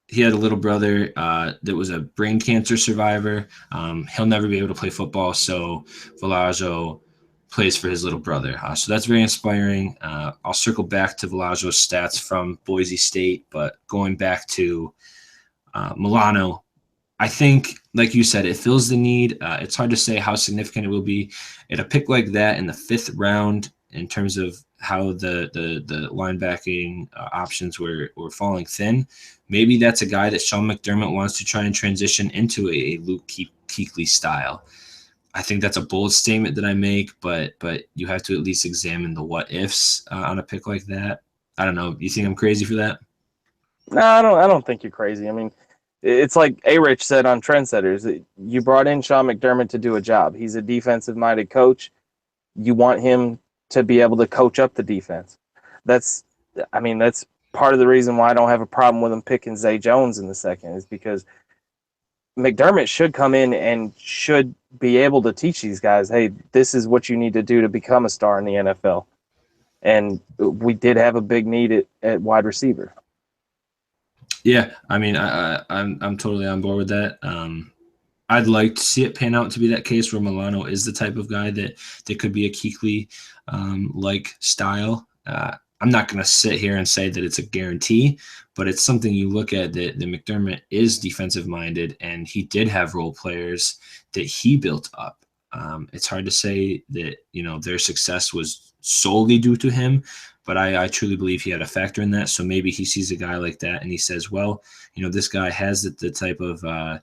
S1: He had a little brother that was a brain cancer survivor. He'll never be able to play football, so Vallejo plays for his little brother. So that's very inspiring. I'll circle back to Vallejo's stats from Boise State, but going back to Milano, I think, like you said, it fills the need. It's hard to say how significant it will be at a pick like that in the 5th round, in terms of how the linebacking options were falling thin. Maybe that's a guy that Sean McDermott wants to try and transition into a Luke Kuechly style. I think that's a bold statement that I make, but you have to at least examine the what ifs on a pick like that. I don't know. You think I'm crazy for that?
S2: No, I don't think you're crazy. I mean, It's like A-Rich said on Trendsetters. You brought in Sean McDermott to do a job. He's a defensive-minded coach. You want him to be able to coach up the defense. That's, I mean, that's part of the reason why I don't have a problem with him picking Zay Jones in the second, is because McDermott should come in and should be able to teach these guys, hey, this is what you need to do to become a star in the NFL. And we did have a big need at wide receiver.
S1: Yeah, I mean, I'm totally on board with that. I'd like to see it pan out to be that case where Milano is the type of guy that could be a Kuechly like style. I'm not going to sit here and say that it's a guarantee, but it's something you look at that McDermott is defensive minded, and he did have role players that he built up. It's hard to say that, you know, their success was solely due to him, but I truly believe he had a factor in that. So maybe he sees a guy like that and he says, well, you know, this guy has the type of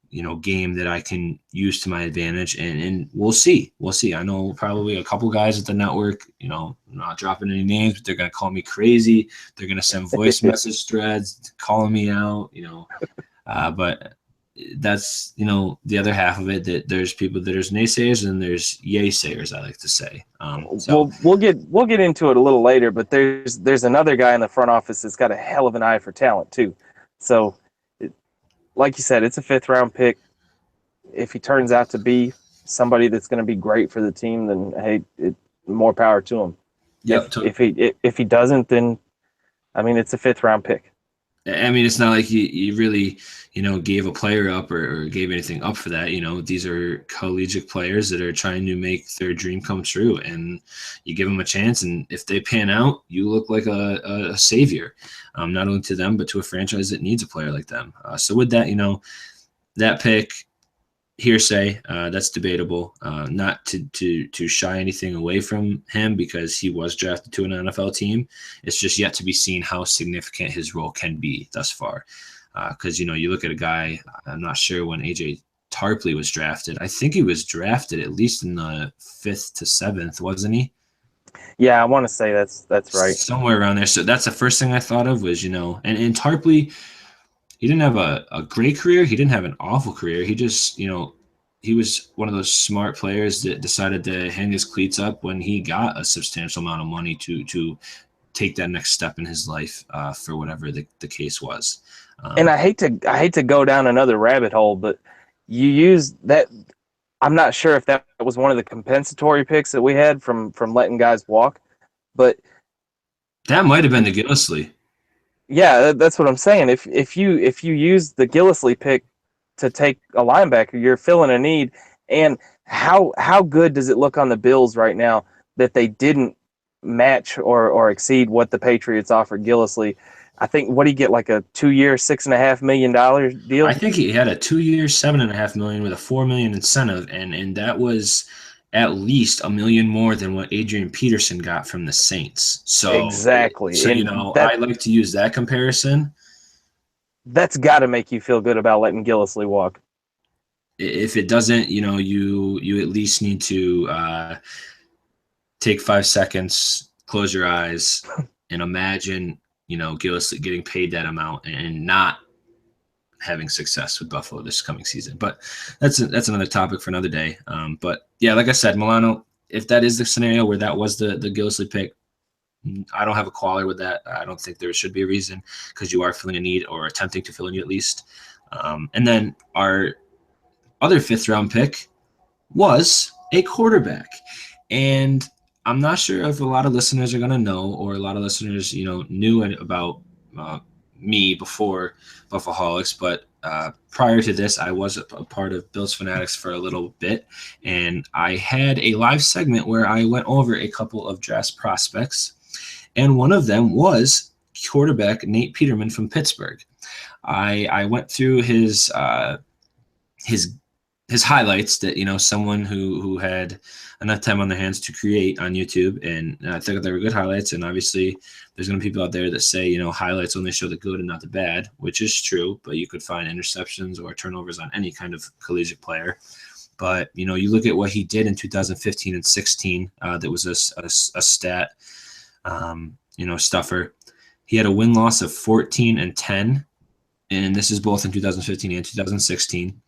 S1: you know, game that I can use to my advantage, and we'll see. We'll see. I know probably a couple guys at the network, you know, I'm not dropping any names, but they're going to call me crazy. They're going to send voice message threads calling me out, you know, but that's, you know, the other half of it, that there's people that there's naysayers and there's yay sayers, I like to say. So
S2: we'll get into it a little later, but there's another guy in the front office that's got a hell of an eye for talent too. So, like you said, it's a 5th round pick. If he turns out to be somebody that's going to be great for the team, then hey, more power to him.
S1: yeah,
S2: If he doesn't, then I mean, it's a 5th round pick.
S1: I mean, it's not like you really, you know, gave a player up or gave anything up for that. You know, these are collegiate players that are trying to make their dream come true, and you give them a chance. And if they pan out, you look like a savior, not only to them, but to a franchise that needs a player like them. So with that, you know, that pick, hearsay, that's debatable. Not to shy anything away from him, because he was drafted to an NFL team. It's just yet to be seen how significant his role can be thus far. Because, you know, you look at a guy, I'm not sure when AJ Tarpley was drafted. I think he was drafted at least in the 5th to 7th, wasn't he?
S2: Yeah, I want to say that's right.
S1: Somewhere around there. So that's the first thing I thought of was, you know, and Tarpley, he didn't have a great career. He didn't have an awful career. He just, you know, he was one of those smart players that decided to hang his cleats up when he got a substantial amount of money to take that next step in his life, for whatever the case was.
S2: And I hate to go down another rabbit hole, but you use that. I'm not sure if that was one of the compensatory picks that we had from letting guys walk, but
S1: that might have been the Gillislee.
S2: Yeah, that's what I'm saying. If you use the Gillislee pick to take a linebacker, you're filling a need. And how good does it look on the Bills right now that they didn't match or exceed what the Patriots offered Gillislee? I think, what did he get, like a 2-year, $6.5 million deal?
S1: I think he had a 2-year, $7.5 million with a $4 million incentive, and that was at least $1 million more than what Adrian Peterson got from the Saints. So
S2: exactly.
S1: So, you know, I like to use that comparison.
S2: That's got to make you feel good about letting Gillislee walk.
S1: If it doesn't, you know, you at least need to take 5 seconds, close your eyes, and imagine, you know, Gillislee getting paid that amount and not having success with Buffalo this coming season. But that's another topic for another day. But yeah, like I said, Milano, if that is the scenario where that was the Gillislee pick, I don't have a quality with that. I don't think there should be a reason, because you are filling a need, or attempting to fill a need at least. And then our other 5th round pick was a quarterback. And I'm not sure if a lot of listeners are going to know, or a lot of listeners, you know, knew about me before BuffaHolics, but prior to this, I was a part of Bills Fanatics for a little bit, and I had a live segment where I went over a couple of draft prospects, and one of them was quarterback Nate Peterman from Pittsburgh. I went through his highlights, that, you know, someone who had enough time on their hands to create on YouTube, and I think they were good highlights. And obviously there's going to be people out there that say, you know, highlights only show the good and not the bad, which is true, but you could find interceptions or turnovers on any kind of collegiate player. But, you know, you look at what he did in 2015 and 16, that was a stat, you know, stuffer. He had a win-loss of 14-10 and this is both in 2015 and 2016.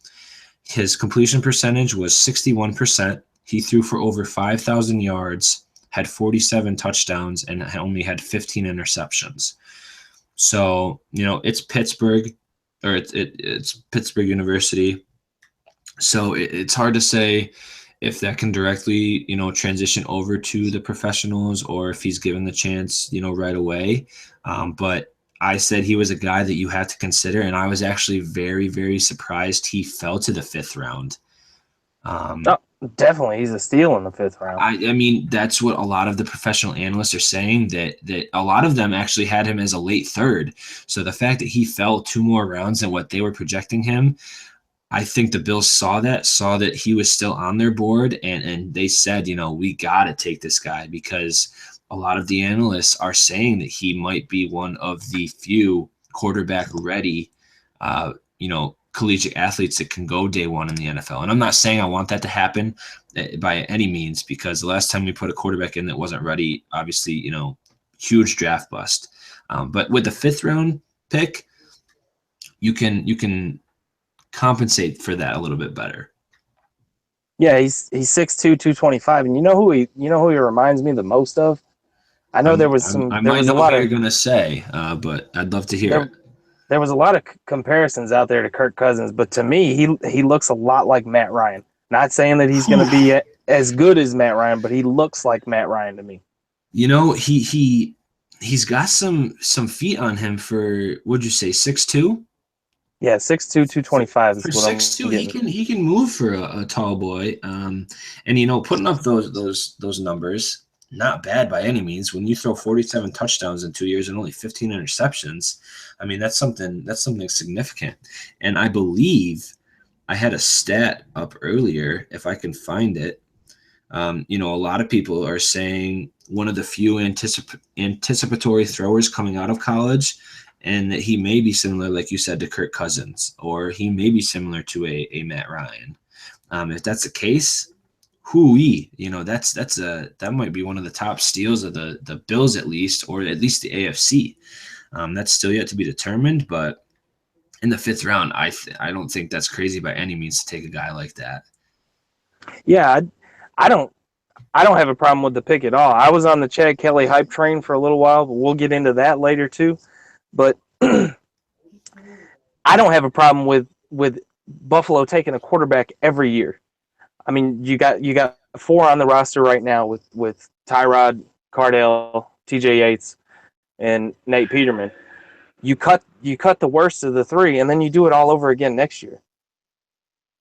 S1: His completion percentage was 61%. He threw for over 5,000 yards, had 47 touchdowns, and only had 15 interceptions. So, it's Pittsburgh, or it's Pittsburgh University. So it's hard to say if that can directly, transition over to the professionals or if he's given the chance, right away. But I said he was a guy that you had to consider, and I was actually very, very surprised he fell to the 5th round.
S2: Oh, definitely, he's a steal in the 5th round.
S1: I mean, that's what a lot of the professional analysts are saying, that a lot of them actually had him as a late 3rd. So the fact that he fell 2 more rounds than what they were projecting him, I think the Bills saw that he was still on their board, and they said, we got to take this guy, because a lot of the analysts are saying that he might be one of the few quarterback ready, collegiate athletes that can go day one in the NFL. And I'm not saying I want that to happen by any means, because the last time we put a quarterback in that wasn't ready, obviously, huge draft bust. But with the 5th round pick, you can compensate for that a little bit better.
S2: Yeah, he's 6'2", 225, and you know who he reminds me the most of? I know there was some.
S1: I
S2: There
S1: might
S2: was
S1: know
S2: a lot
S1: what
S2: of.
S1: you're gonna say, but I'd love to hear it.
S2: There was a lot of comparisons out there to Kirk Cousins, but to me, he looks a lot like Matt Ryan. Not saying that he's going to be as good as Matt Ryan, but he looks like Matt Ryan to me.
S1: He's got some feet on him for, what'd you say, 6'2"?
S2: Yeah, 6'2", 225 is
S1: for
S2: what
S1: 6'2",
S2: I'm getting.
S1: he can move for a tall boy. And putting up those numbers, not bad by any means. When you throw 47 touchdowns in 2 years and only 15 interceptions, I mean, that's something significant. And I believe I had a stat up earlier, if I can find it. A lot of people are saying one of the few anticipatory throwers coming out of college, and that he may be similar, like you said, to Kirk Cousins, or he may be similar to a Matt Ryan. If that's the case, that might be one of the top steals of the Bills, at least, or at least the AFC. That's still yet to be determined, but in the 5th round, I don't think that's crazy by any means to take a guy like that.
S2: Yeah, I don't have a problem with the pick at all. I was on the Chad Kelly hype train for a little while, but we'll get into that later too. But I don't have a problem with Buffalo taking a quarterback every year. I mean, you got 4 on the roster right now with Tyrod, Cardell, TJ Yates, and Nate Peterman. You cut the worst of the 3, and then you do it all over again next year.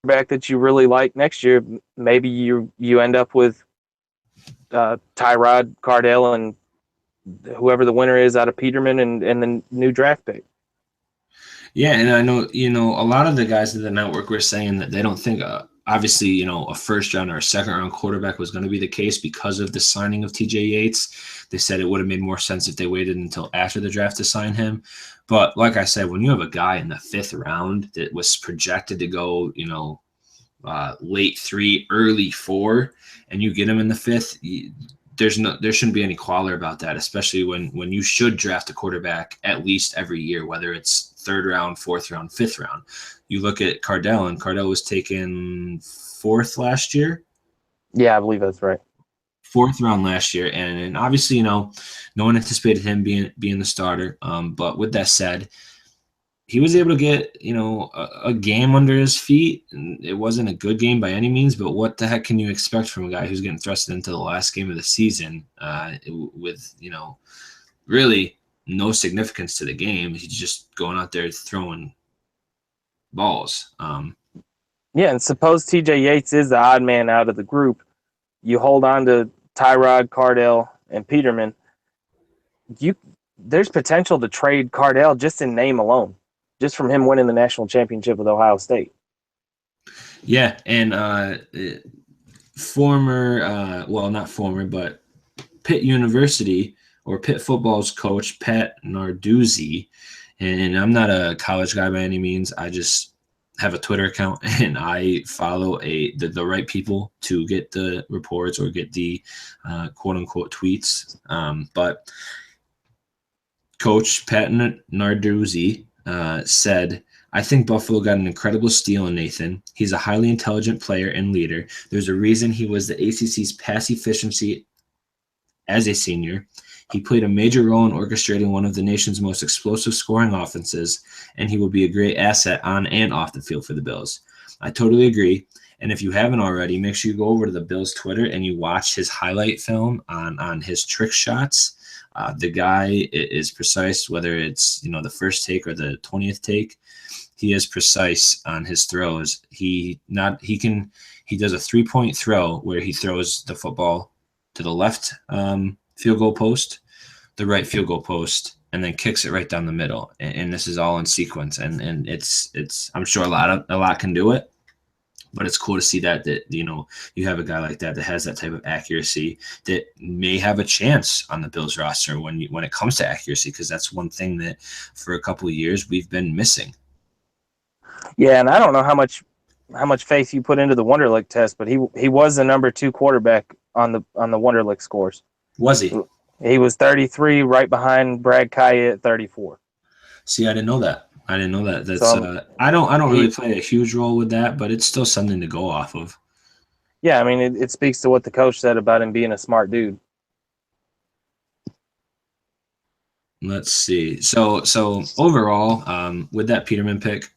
S2: Back that you really like next year, maybe you end up with Tyrod, Cardell, and whoever the winner is out of Peterman and the new draft pick.
S1: Yeah, and I know, a lot of the guys in the network were saying that they don't think, obviously, a 1st round or a 2nd round quarterback was going to be the case because of the signing of TJ Yates. They said it would have made more sense if they waited until after the draft to sign him. But like I said, when you have a guy in the 5th round that was projected to go, late 3, early 4, and you get him in the 5th, there shouldn't be any qualler about that, especially when you should draft a quarterback at least every year, whether it's 3rd round, 4th round, 5th round. You look at Cardell, and Cardell was taken 4th last year.
S2: Yeah, I believe that's right.
S1: 4th round last year, and obviously, no one anticipated him being the starter. But with that said, he was able to get, a game under his feet. And it wasn't a good game by any means, but what the heck can you expect from a guy who's getting thrusted into the last game of the season with, really no significance to the game? He's just going out there throwing balls.
S2: Yeah, and suppose TJ Yates is the odd man out of the group. You hold on to Tyrod, Cardell, and Peterman. There's potential to trade Cardell just in name alone, just from him winning the national championship with Ohio State.
S1: Yeah, and not former, but Pitt University or Pitt football's coach, Pat Narduzzi, and I'm not a college guy by any means. I just have a Twitter account, and I follow the right people to get the reports or get the quote-unquote tweets. But Coach Pat Narduzzi said, I think Buffalo got an incredible steal in Nathan. He's a highly intelligent player and leader. There's a reason he was the ACC's pass efficiency as a senior. He played a major role in orchestrating one of the nation's most explosive scoring offenses, and he will be a great asset on and off the field for the Bills. I totally agree. And if you haven't already, make sure you go over to the Bills' Twitter and you watch his highlight film on his trick shots. The guy is precise, whether it's the first take or the 20th take. He is precise on his throws. He does a 3-point throw where he throws the football to the left field goal post, the right field goal post, and then kicks it right down the middle. And this is all in sequence. And it's I'm sure a lot can do it, but it's cool to see that you have a guy like that has that type of accuracy that may have a chance on the Bills roster when it comes to accuracy, because that's one thing that for a couple of years we've been missing.
S2: Yeah, and I don't know how much faith you put into the Wonderlic test, but he was the number 2 quarterback on the Wonderlic scores.
S1: Was he?
S2: He was 33, right behind Brad Kaya at 34.
S1: See, I didn't know that. That's so, I don't really play a huge role with that, but it's still something to go off of.
S2: Yeah, I mean, it speaks to what the coach said about him being a smart dude.
S1: Let's see. So overall, with that Peterman pick,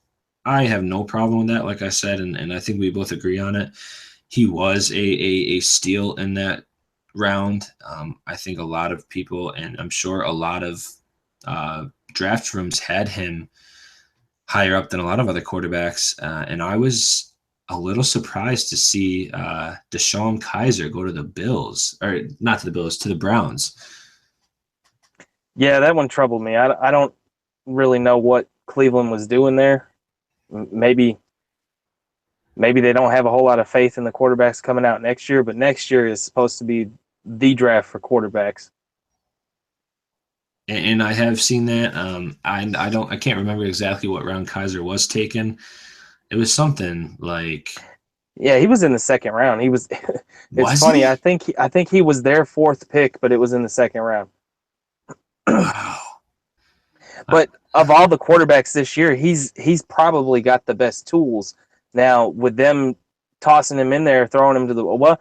S1: I have no problem with that, like I said, and I think we both agree on it. He was a steal in that round. I think a lot of people, and I'm sure a lot of draft rooms had him higher up than a lot of other quarterbacks, and I was a little surprised to see DeShone Kizer go to the Bills, or not to the Bills, to the Browns.
S2: Yeah, that one troubled me. I don't really know what Cleveland was doing there. Maybe they don't have a whole lot of faith in the quarterbacks coming out next year, but next year is supposed to be the draft for quarterbacks.
S1: And I have seen that. I can't remember exactly what round Kizer was taken. It was something like,
S2: yeah, he was in the second round. He was. It's funny. I think he was their 4th pick, but it was in the second round.
S1: Wow.
S2: But of all the quarterbacks this year, he's probably got the best tools. Now, with them tossing him in there, throwing him to the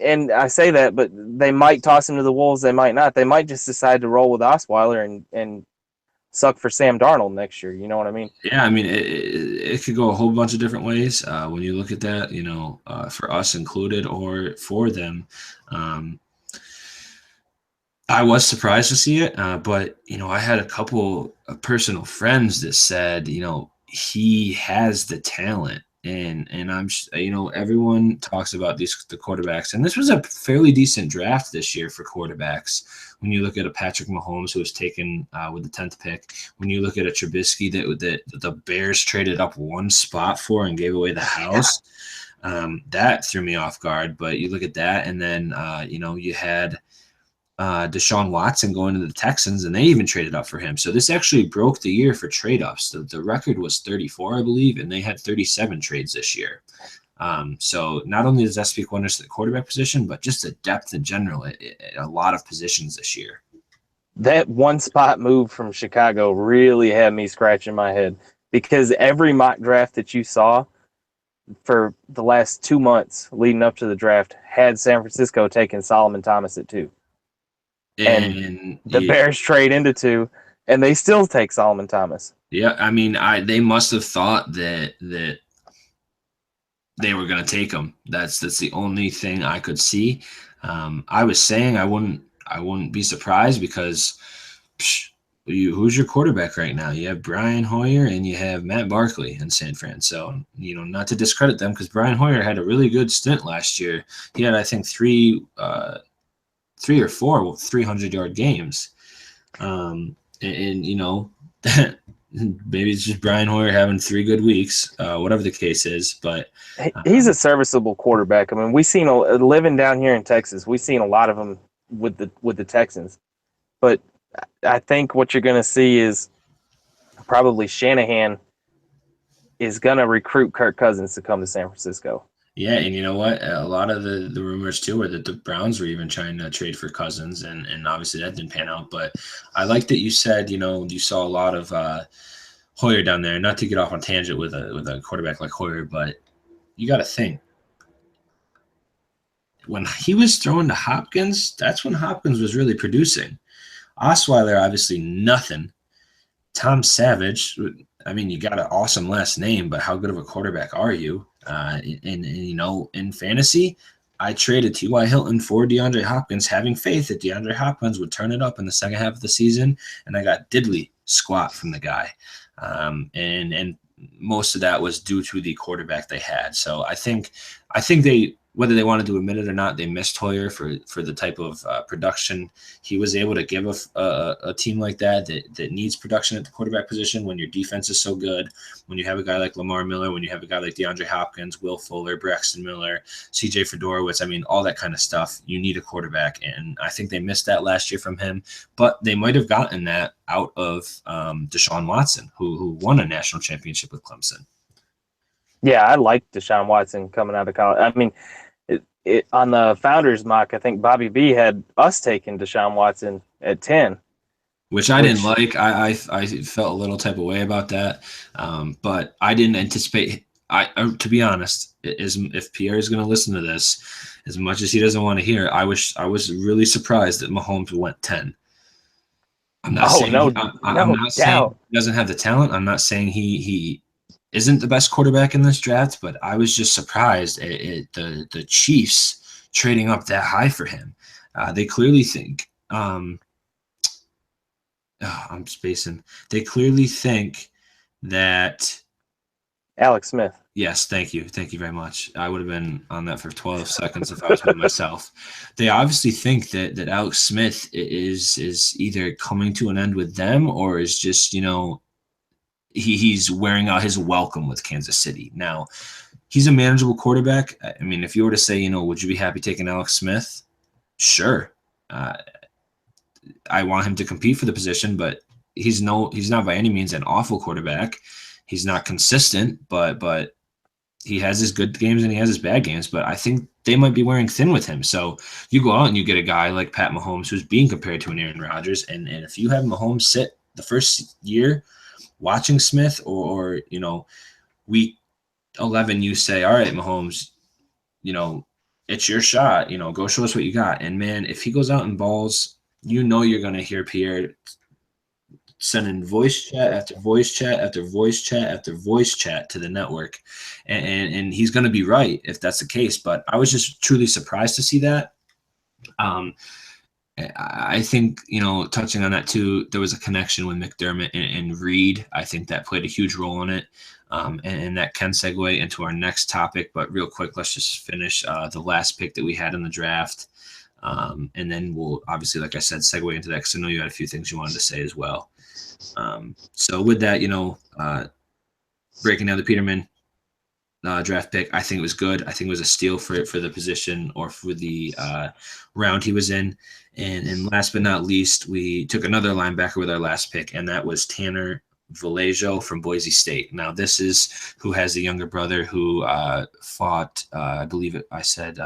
S2: and I say that, but they might toss him to the Wolves. They might not. They might just decide to roll with Osweiler and suck for Sam Darnold next year. You know what I mean?
S1: Yeah, I mean, it could go a whole bunch of different ways when you look at that, for us included or for them. I was surprised to see it, but, I had a couple of personal friends that said, he has the talent. And I'm, everyone talks about the quarterbacks, and this was a fairly decent draft this year for quarterbacks. When you look at a Patrick Mahomes who was taken with the 10th pick, when you look at a Trubisky that the Bears traded up one spot for and gave away the house, that threw me off guard. But you look at that, and then you had Deshaun Watson going to the Texans, and they even traded up for him. So this actually broke the year for trade-ups. The record was 34, I believe, and they had 37 trades this year. So not only does that speak wonders to the quarterback position, but just the depth in general at a lot of positions this year.
S2: That one spot move from Chicago really had me scratching my head, because every mock draft that you saw for the last 2 months leading up to the draft had San Francisco taking Solomon Thomas at 2. And the Bears trade into 2, and they still take Solomon Thomas.
S1: Yeah, I mean, they must have thought that they were going to take him. That's the only thing I could see. I was saying I wouldn't be surprised, because who's your quarterback right now? You have Brian Hoyer and you have Matt Barkley in San Fran. So, not to discredit them, because Brian Hoyer had a really good stint last year. He had, I think, 3 or 4 300-yard games. Maybe it's just Brian Hoyer having 3 good weeks, whatever the case is. But
S2: he's a serviceable quarterback. I mean, we've seen living down here in Texas, we've seen a lot of them with the Texans. But I think what you're going to see is probably Shanahan is going to recruit Kirk Cousins to come to San Francisco.
S1: Yeah, and you know what? A lot of the rumors, too, were that the Browns were even trying to trade for Cousins, and obviously that didn't pan out. But I like that you said, you saw a lot of Hoyer down there. Not to get off on tangent with a quarterback like Hoyer, but you got to think when he was throwing to Hopkins, that's when Hopkins was really producing. Osweiler, obviously nothing. Tom Savage, I mean, you got an awesome last name, but how good of a quarterback are you? In fantasy, I traded T.Y. Hilton for DeAndre Hopkins, having faith that DeAndre Hopkins would turn it up in the second half of the season, and I got diddly squat from the guy. And most of that was due to the quarterback they had. So I think they, whether they wanted to admit it or not, they missed Hoyer for the type of production he was able to give a team like that needs production at the quarterback position when your defense is so good, when you have a guy like Lamar Miller, when you have a guy like DeAndre Hopkins, Will Fuller, Braxton Miller, CJ Fedorowicz, I mean, all that kind of stuff. You need a quarterback, and I think they missed that last year from him, but they might have gotten that out of Deshaun Watson, who won a national championship with Clemson.
S2: Yeah, I like Deshaun Watson coming out of college. I mean, on the Founders mock, I think Bobby B had us taking Deshaun Watson at 10.
S1: Which I didn't like. I felt a little type of way about that, but I didn't anticipate. To be honest, if Pierre is going to listen to this, as much as he doesn't want to hear, I was really surprised that Mahomes went 10. I'm not saying he doesn't have the talent. I'm not saying he isn't the best quarterback in this draft, but I was just surprised at the Chiefs trading up that high for him. They clearly think. I'm spacing. They clearly think that
S2: Alex Smith.
S1: Yes, thank you very much. I would have been on that for 12 seconds if I was by myself. They obviously think that Alex Smith is either coming to an end with them or is just he's wearing out his welcome with Kansas City. Now, he's a manageable quarterback. I mean, if you were to say, would you be happy taking Alex Smith? Sure. I want him to compete for the position, but he's not by any means an awful quarterback. He's not consistent, but he has his good games and he has his bad games. But I think they might be wearing thin with him. So you go out and you get a guy like Pat Mahomes who's being compared to an Aaron Rodgers. And if you have Mahomes sit the first year watching Smith or week 11, you say, all right, Mahomes, it's your shot, go show us what you got. And man, if he goes out and balls, you're going to hear Pierre sending voice chat after voice chat after voice chat after voice chat to the network. And he's going to be right if that's the case. But I was just truly surprised to see that. I think, touching on that too, there was a connection with McDermott and Reed. I think that played a huge role in it. And that can segue into our next topic. But real quick, let's just finish the last pick that we had in the draft. And then we'll obviously, like I said, segue into that because I know you had a few things you wanted to say as well. So with that, breaking down the Peterman draft pick, I think it was good. I think it was a steal for the position or for the round he was in. And last but not least, we took another linebacker with our last pick, and that was Tanner Vallejo from Boise State. Now, this is who has a younger brother who fought, I believe I said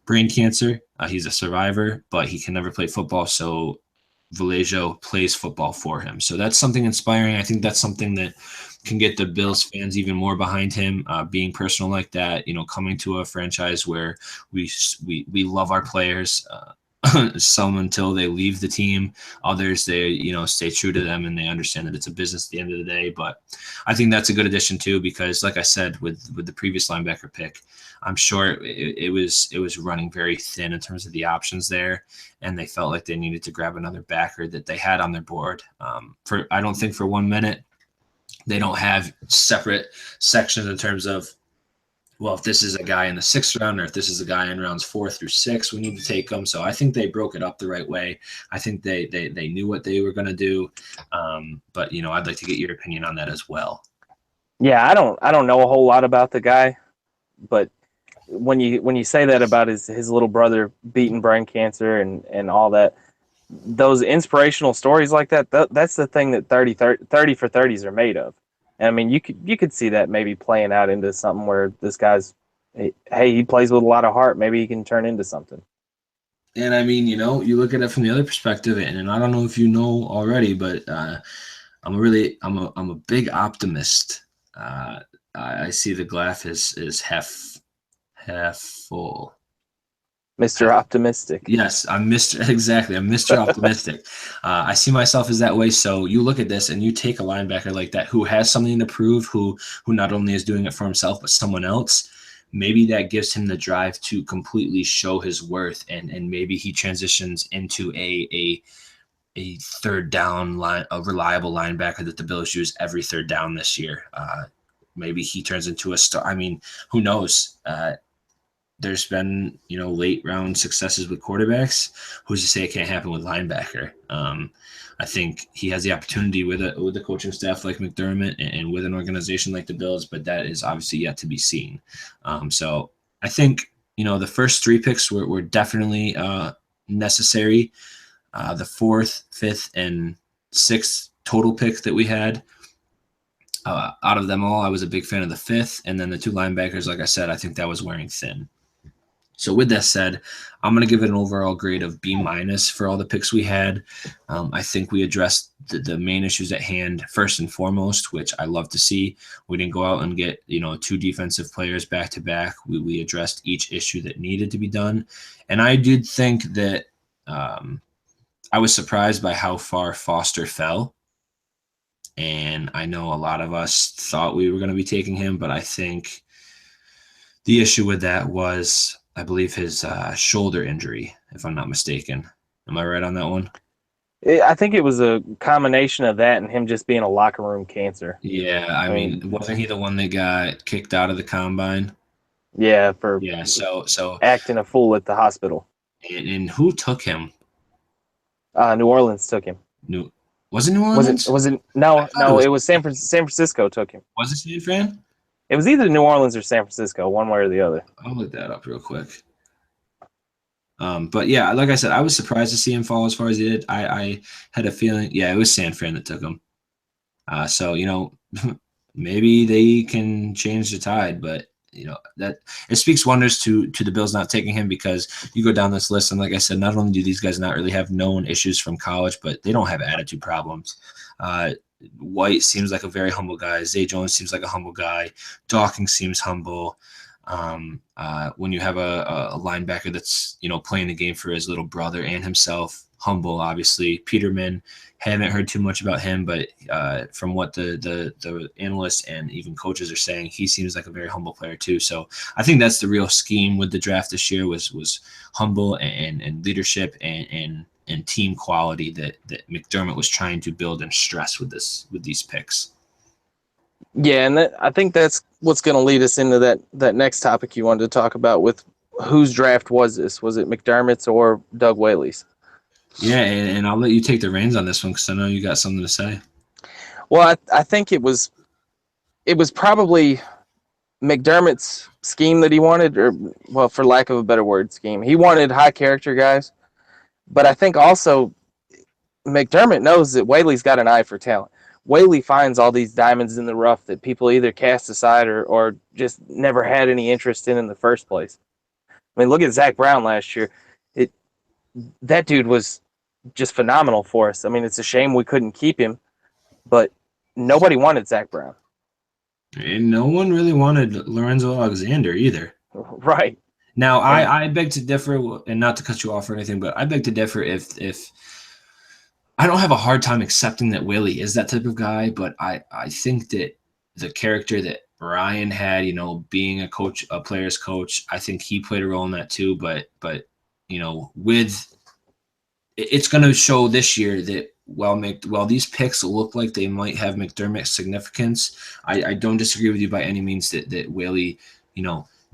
S1: brain cancer. He's a survivor, but he can never play football. So Vallejo plays football for him. So that's something inspiring. I think that's something that can get the Bills fans even more behind him, being personal like that, coming to a franchise where we love our players, some until they leave the team, others they stay true to them and they understand that it's a business at the end of the day. But I think that's a good addition too, because like I said, with the previous linebacker pick, I'm sure it was running very thin in terms of the options there, and they felt like they needed to grab another backer that they had on their board. I don't think for 1 minute they don't have separate sections in terms of, well, if this is a guy in the 6th round or if this is a guy in rounds 4 through 6, we need to take them. So I think they broke it up the right way. I think they knew what they were going to do. But I'd like to get your opinion on that as well.
S2: Yeah, I don't know a whole lot about the guy, but when you say that about his little brother beating brain cancer and all that, those inspirational stories like that's the thing that 30 for 30s are made of. And I mean, you could see that maybe playing out into something where this guy's, hey, he plays with a lot of heart. Maybe he can turn into something.
S1: And I mean, you look at it from the other perspective, and I don't know if you know already, but I'm a big optimist. I see the glass is half full.
S2: Mr. Optimistic.
S1: Yes, I'm Mr. Exactly. I'm Mr. Optimistic. I see myself as that way. So you look at this and you take a linebacker like that who has something to prove, who not only is doing it for himself but someone else. Maybe that gives him the drive to completely show his worth, and maybe he transitions into a third down line, a reliable linebacker that the Bills use every third down this year. Maybe he turns into a star. I mean, who knows? There's been, late round successes with quarterbacks. Who's to say it can't happen with linebacker? I think he has the opportunity with a coaching staff like McDermott and with an organization like the Bills, but that is obviously yet to be seen. So I think, the first 3 picks were definitely necessary. The 4th, 5th, and 6th total pick that we had, out of them all, I was a big fan of the 5th, and then the 2 linebackers, like I said, I think that was wearing thin. So with that said, I'm going to give it an overall grade of B- for all the picks we had. I think we addressed the main issues at hand first and foremost, which I love to see. We didn't go out and get 2 defensive players back to back. We addressed each issue that needed to be done, and I did think that I was surprised by how far Foster fell. And I know a lot of us thought we were going to be taking him, but I think the issue with that was, I believe, his shoulder injury, if I'm not mistaken. Am I right on that one?
S2: I think it was a combination of that and him just being a locker room cancer.
S1: Yeah, I mean, wasn't he the one that got kicked out of the combine?
S2: Yeah, for
S1: so
S2: acting a fool at the hospital.
S1: And who took him?
S2: New Orleans took him.
S1: Was it New Orleans?
S2: Was it? No, it was San Francisco took him.
S1: Was it San Fran?
S2: It was either New Orleans or San Francisco, one way or the other.
S1: I'll look that up real quick. But yeah, like I said, I was surprised to see him fall as far as he did. I had a feeling, yeah, it was San Fran that took him. So maybe they can change the tide, but that it speaks wonders to the Bills not taking him, because you go down this list and, like I said, not only do these guys not really have known issues from college, but they don't have attitude problems. White seems like a very humble guy. Zay Jones seems like a humble guy. Dawkins seems humble. When you have a linebacker that's playing the game for his little brother and himself, humble, obviously. Peterman, haven't heard too much about him, but from what the analysts and even coaches are saying, he seems like a very humble player too. So I think that's the real scheme with the draft this year was humble and leadership and team quality that McDermott was trying to build and stress with these picks.
S2: Yeah, and I think that's what's going to lead us into that next topic you wanted to talk about, with whose draft was this? Was it McDermott's or Doug Whaley's?
S1: Yeah, and I'll let you take the reins on this one because I know you got something to say.
S2: Well, I think it was probably McDermott's scheme that he wanted, or, well, for lack of a better word, scheme. He wanted high character guys, but I think also McDermott knows that Whaley's got an eye for talent. Whaley finds all these diamonds in the rough that people either cast aside or just never had any interest in the first place. I mean, look at Zach Brown last year. That dude was just phenomenal for us. I mean, it's a shame we couldn't keep him, but nobody wanted Zach Brown.
S1: And no one really wanted Lorenzo Alexander either.
S2: Right.
S1: Now, I beg to differ, and not to cut you off or anything, but I beg to differ if I don't have a hard time accepting that Willie is that type of guy, but I think that the character that Brian had, being a player's coach, I think he played a role in that too. But it's going to show this year that while these picks look like they might have McDermott's significance, I don't disagree with you by any means that Willie,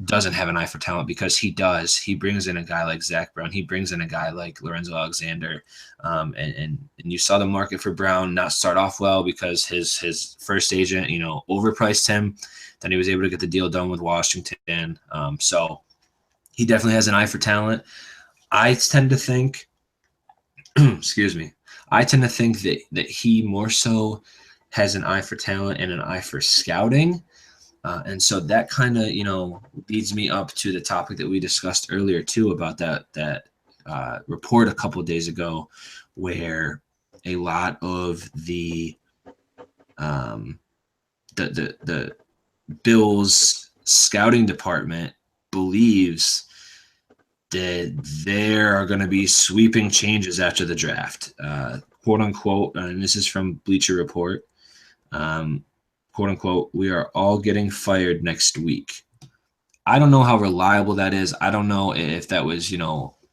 S1: doesn't have an eye for talent, because he does. He brings in a guy like Zach Brown. He brings in a guy like Lorenzo Alexander. And you saw the market for Brown not start off well because his first agent, overpriced him. Then he was able to get the deal done with Washington. So he definitely has an eye for talent. I tend to think, excuse me, that he more so has an eye for talent and an eye for scouting. And so that kind of, leads me up to the topic that we discussed earlier too, about that report a couple of days ago, where a lot of the um, the Bills scouting department believes that there are going to be sweeping changes after the draft, quote unquote. And this is from Bleacher Report, quote unquote. We are all getting fired next week. I don't know how reliable that is. I don't know if that was,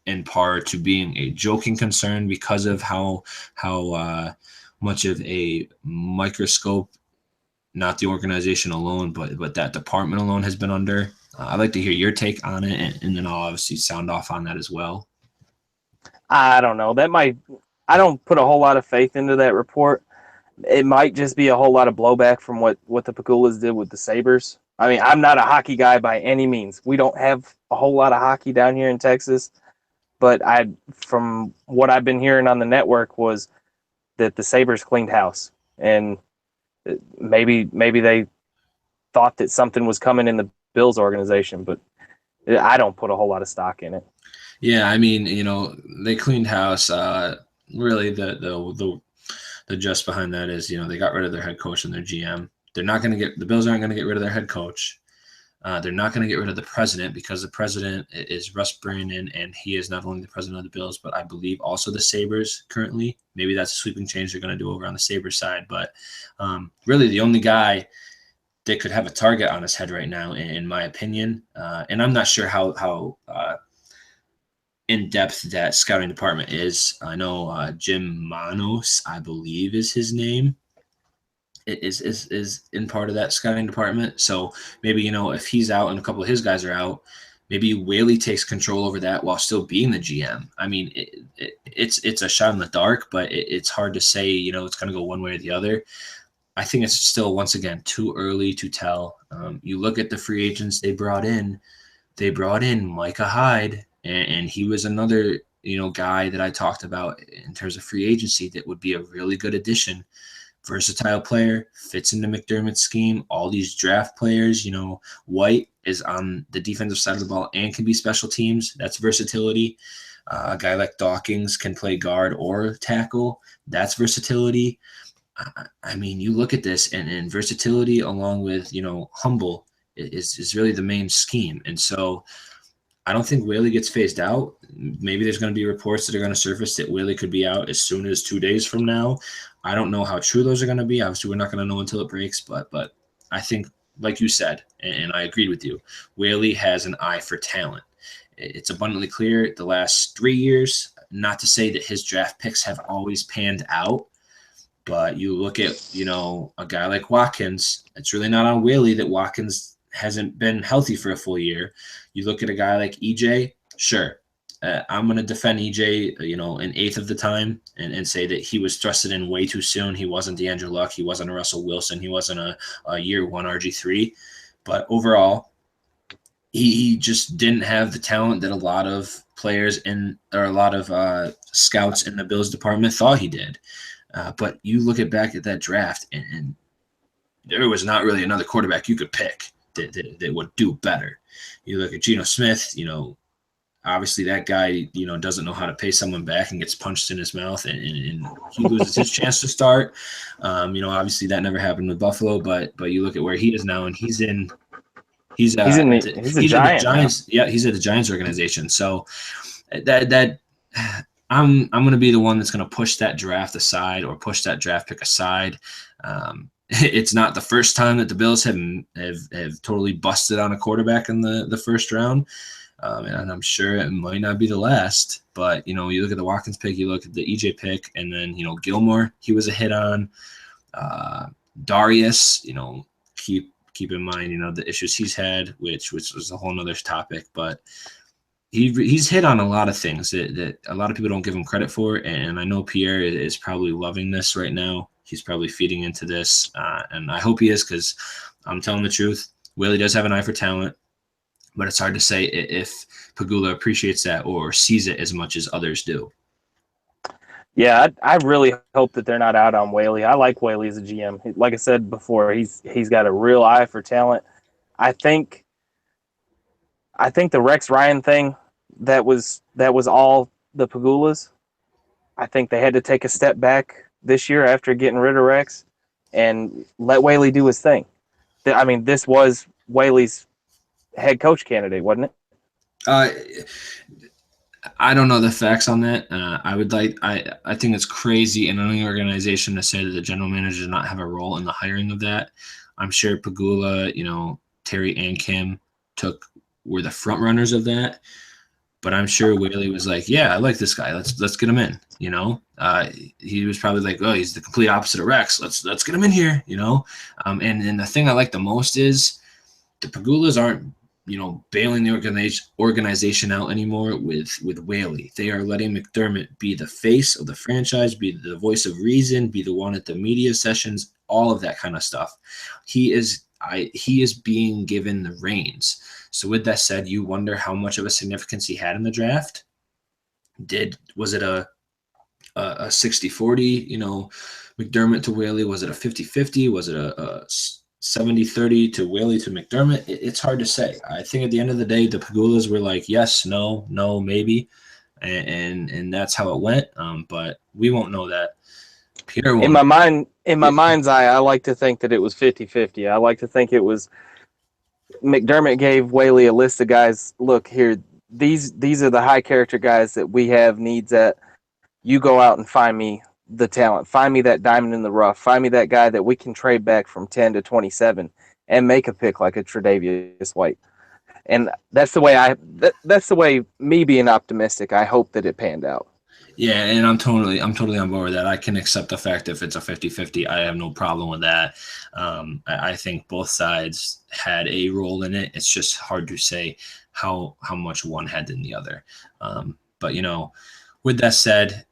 S1: in part to being a joking concern because of how much of a microscope, not the organization alone, but that department alone has been under. I'd like to hear your take on it, and then I'll obviously sound off on that as well.
S2: I don't know. I don't put a whole lot of faith into that report. It might just be a whole lot of blowback from what the Pagulas did with the Sabres. I mean, I'm not a hockey guy by any means. We don't have a whole lot of hockey down here in Texas, but from what I've been hearing on the network was that the Sabres cleaned house, and maybe they thought that something was coming in the Bills organization, but I don't put a whole lot of stock in it.
S1: Yeah, I mean, they cleaned house. Really, the gist behind that is, they got rid of their head coach and their GM. They're not going to get the Bills aren't going to get rid of their head coach. They're not going to get rid of the president because the president is Russ Brannan, and he is not only the president of the Bills, but I believe also the Sabres currently. Maybe that's a sweeping change they're going to do over on the Sabres side. But really, the only guy that could have a target on his head right now, in my opinion, and I'm not sure how in depth that scouting department is. I know Jim Manos, I believe, is his name. Is in part of that scouting department. So maybe, if he's out and a couple of his guys are out, maybe Whaley takes control over that while still being the GM. I mean, it's a shot in the dark, but it's hard to say, it's going to go one way or the other. I think it's still, once again, too early to tell. You look at the free agents they brought in. They brought in Micah Hyde, and he was another, guy that I talked about in terms of free agency that would be a really good addition. Versatile player, fits into McDermott's scheme. All these draft players, White is on the defensive side of the ball and can be special teams. That's versatility. A guy like Dawkins can play guard or tackle. That's versatility. I mean, you look at this, and versatility along with, humble is really the main scheme. And so I don't think Whaley gets phased out. Maybe there's going to be reports that are going to surface that Whaley could be out as soon as 2 days from now. I don't know how true those are going to be. Obviously, we're not going to know until it breaks. But I think, like you said, and I agreed with you, Whaley has an eye for talent. It's abundantly clear the last 3 years, not to say that his draft picks have always panned out, but you look at, a guy like Watkins, it's really not on Whaley that Watkins hasn't been healthy for a full year. You look at a guy like EJ, sure. I'm going to defend EJ, an eighth of the time and say that he was thrusted in way too soon. He wasn't DeAndre Luck. He wasn't a Russell Wilson. He wasn't a year one RG3. But overall, he just didn't have the talent that a lot of players or a lot of scouts in the Bills department thought he did. But you look back at that draft, and there was not really another quarterback you could pick that would do better. You look at Geno Smith, obviously that guy, doesn't know how to pay someone back and gets punched in his mouth, and he loses his chance to start. Obviously that never happened with Buffalo, but you look at where he is now, and he's at the Giants. Yeah, he's at the Giants organization. So that I'm going to be the one that's going to push that draft aside or push that draft pick aside. It's not the first time that the Bills have totally busted on a quarterback in the first round. And I'm sure it might not be the last, but, you look at the Watkins pick, you look at the EJ pick, and then, Gilmore, he was a hit on. Darius, keep in mind, the issues he's had, which was a whole nother topic, but he's hit on a lot of things that a lot of people don't give him credit for. And I know Pierre is probably loving this right now. He's probably feeding into this. And I hope he is, because I'm telling the truth. Willie does have an eye for talent, but it's hard to say if Pegula appreciates that or sees it as much as others do.
S2: Yeah, I really hope that they're not out on Whaley. I like Whaley as a GM. Like I said before, he's got a real eye for talent. I think the Rex Ryan thing, that was all the Pegulas. I think they had to take a step back this year after getting rid of Rex. and let Whaley do his thing. I mean, this was Whaley's head coach candidate, wasn't it?
S1: Uh, I don't know the facts on that. I think it's crazy in any organization to say that the general manager does not have a role in the hiring of that. I'm sure Pagula, Terry and Kim were the front runners of that. But I'm sure Whaley was like, yeah, I like this guy. Let's get him in. He was probably like, oh, he's the complete opposite of Rex. Let's get him in here. And the thing I like the most is the Pagulas aren't bailing the organization out anymore with Whaley. They are letting McDermott be the face of the franchise, be the voice of reason, be the one at the media sessions, all of that kind of stuff. He is being given the reins. So with that said, you wonder how much of a significance he had in the draft. Was it a 60-40, McDermott to Whaley? Was it a 50-50? Was it a 70-30 to Whaley to McDermott? It's hard to say. I think at the end of the day, the Pagulas were like, yes, no, maybe. And that's how it went. But we won't know that. Pierre won't.
S2: In my mind's eye, I like to think that it was 50-50. I like to think it was McDermott gave Whaley a list of guys. Look here, these are the high character guys that we have needs at. You go out and find me the talent. Find me that diamond in the rough. Find me that guy that we can trade back from 10 to 27 and make a pick like a Tre'Davious White. And that's the way that's the way me being optimistic. I hope that it panned out.
S1: Yeah, and I'm totally on board with that. I can accept the fact if it's a 50-50. I have no problem with that. I think both sides had a role in it. It's just hard to say how much one had than the other. But, with that said,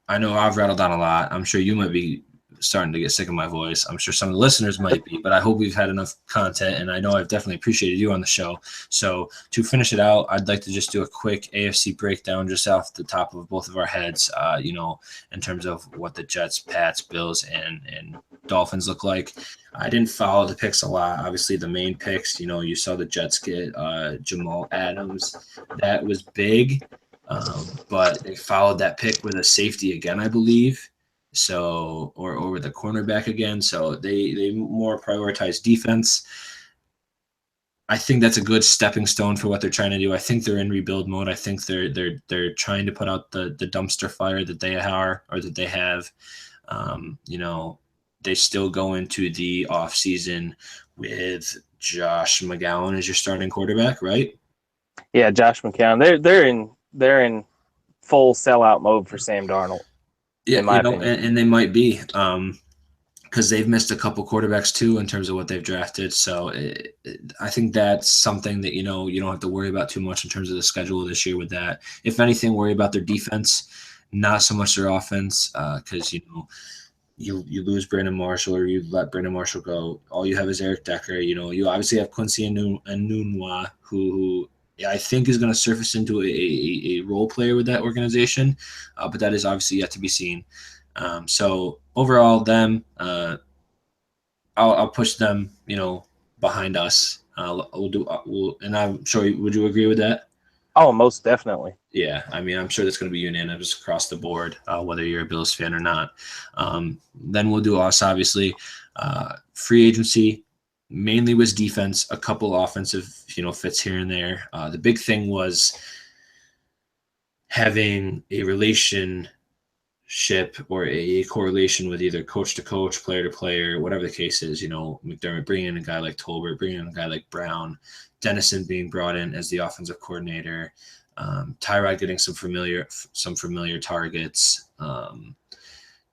S1: I know I've rattled on a lot. I'm sure you might be starting to get sick of my voice. I'm sure some of the listeners might be, but I hope we've had enough content, and I know I've definitely appreciated you on the show. So to finish it out, I'd like to just do a quick AFC breakdown just off the top of both of our heads, in terms of what the Jets, Pats, Bills, and Dolphins look like. I didn't follow the picks a lot. Obviously, the main picks, you saw the Jets get Jamal Adams. That was big, but they followed that pick with a safety again, I believe. So, or with a cornerback again. So they more prioritize defense. I think that's a good stepping stone for what they're trying to do. I think they're in rebuild mode. I think they're trying to put out the dumpster fire that they are, or that they have. They still go into the offseason with Josh McGowan as your starting quarterback, right?
S2: Yeah, Josh McCown. They're in full sellout mode for Sam Darnold.
S1: Yeah, and they might be, because they've missed a couple quarterbacks too in terms of what they've drafted. So I think that's something that you don't have to worry about too much in terms of the schedule this year with that. If anything, worry about their defense, not so much their offense, because you lose Brandon Marshall, or you let Brandon Marshall go. All you have is Eric Decker. You obviously have Quincy Enunwa, who I think is going to surface into a role player with that organization, but that is obviously yet to be seen. So overall, them, I'll push them, behind us. And I'm sure. Would you agree with that?
S2: Oh, most definitely.
S1: Yeah, I mean, I'm sure that's going to be unanimous across the board, whether you're a Bills fan or not. Then we'll do us, obviously. Free agency mainly was defense, a couple offensive, fits here and there. The big thing was having a relationship or a correlation with either coach to coach, player to player, whatever the case is. McDermott bringing in a guy like Tolbert, bringing in a guy like Brown, Dennison being brought in as the offensive coordinator, Tyrod getting some familiar targets,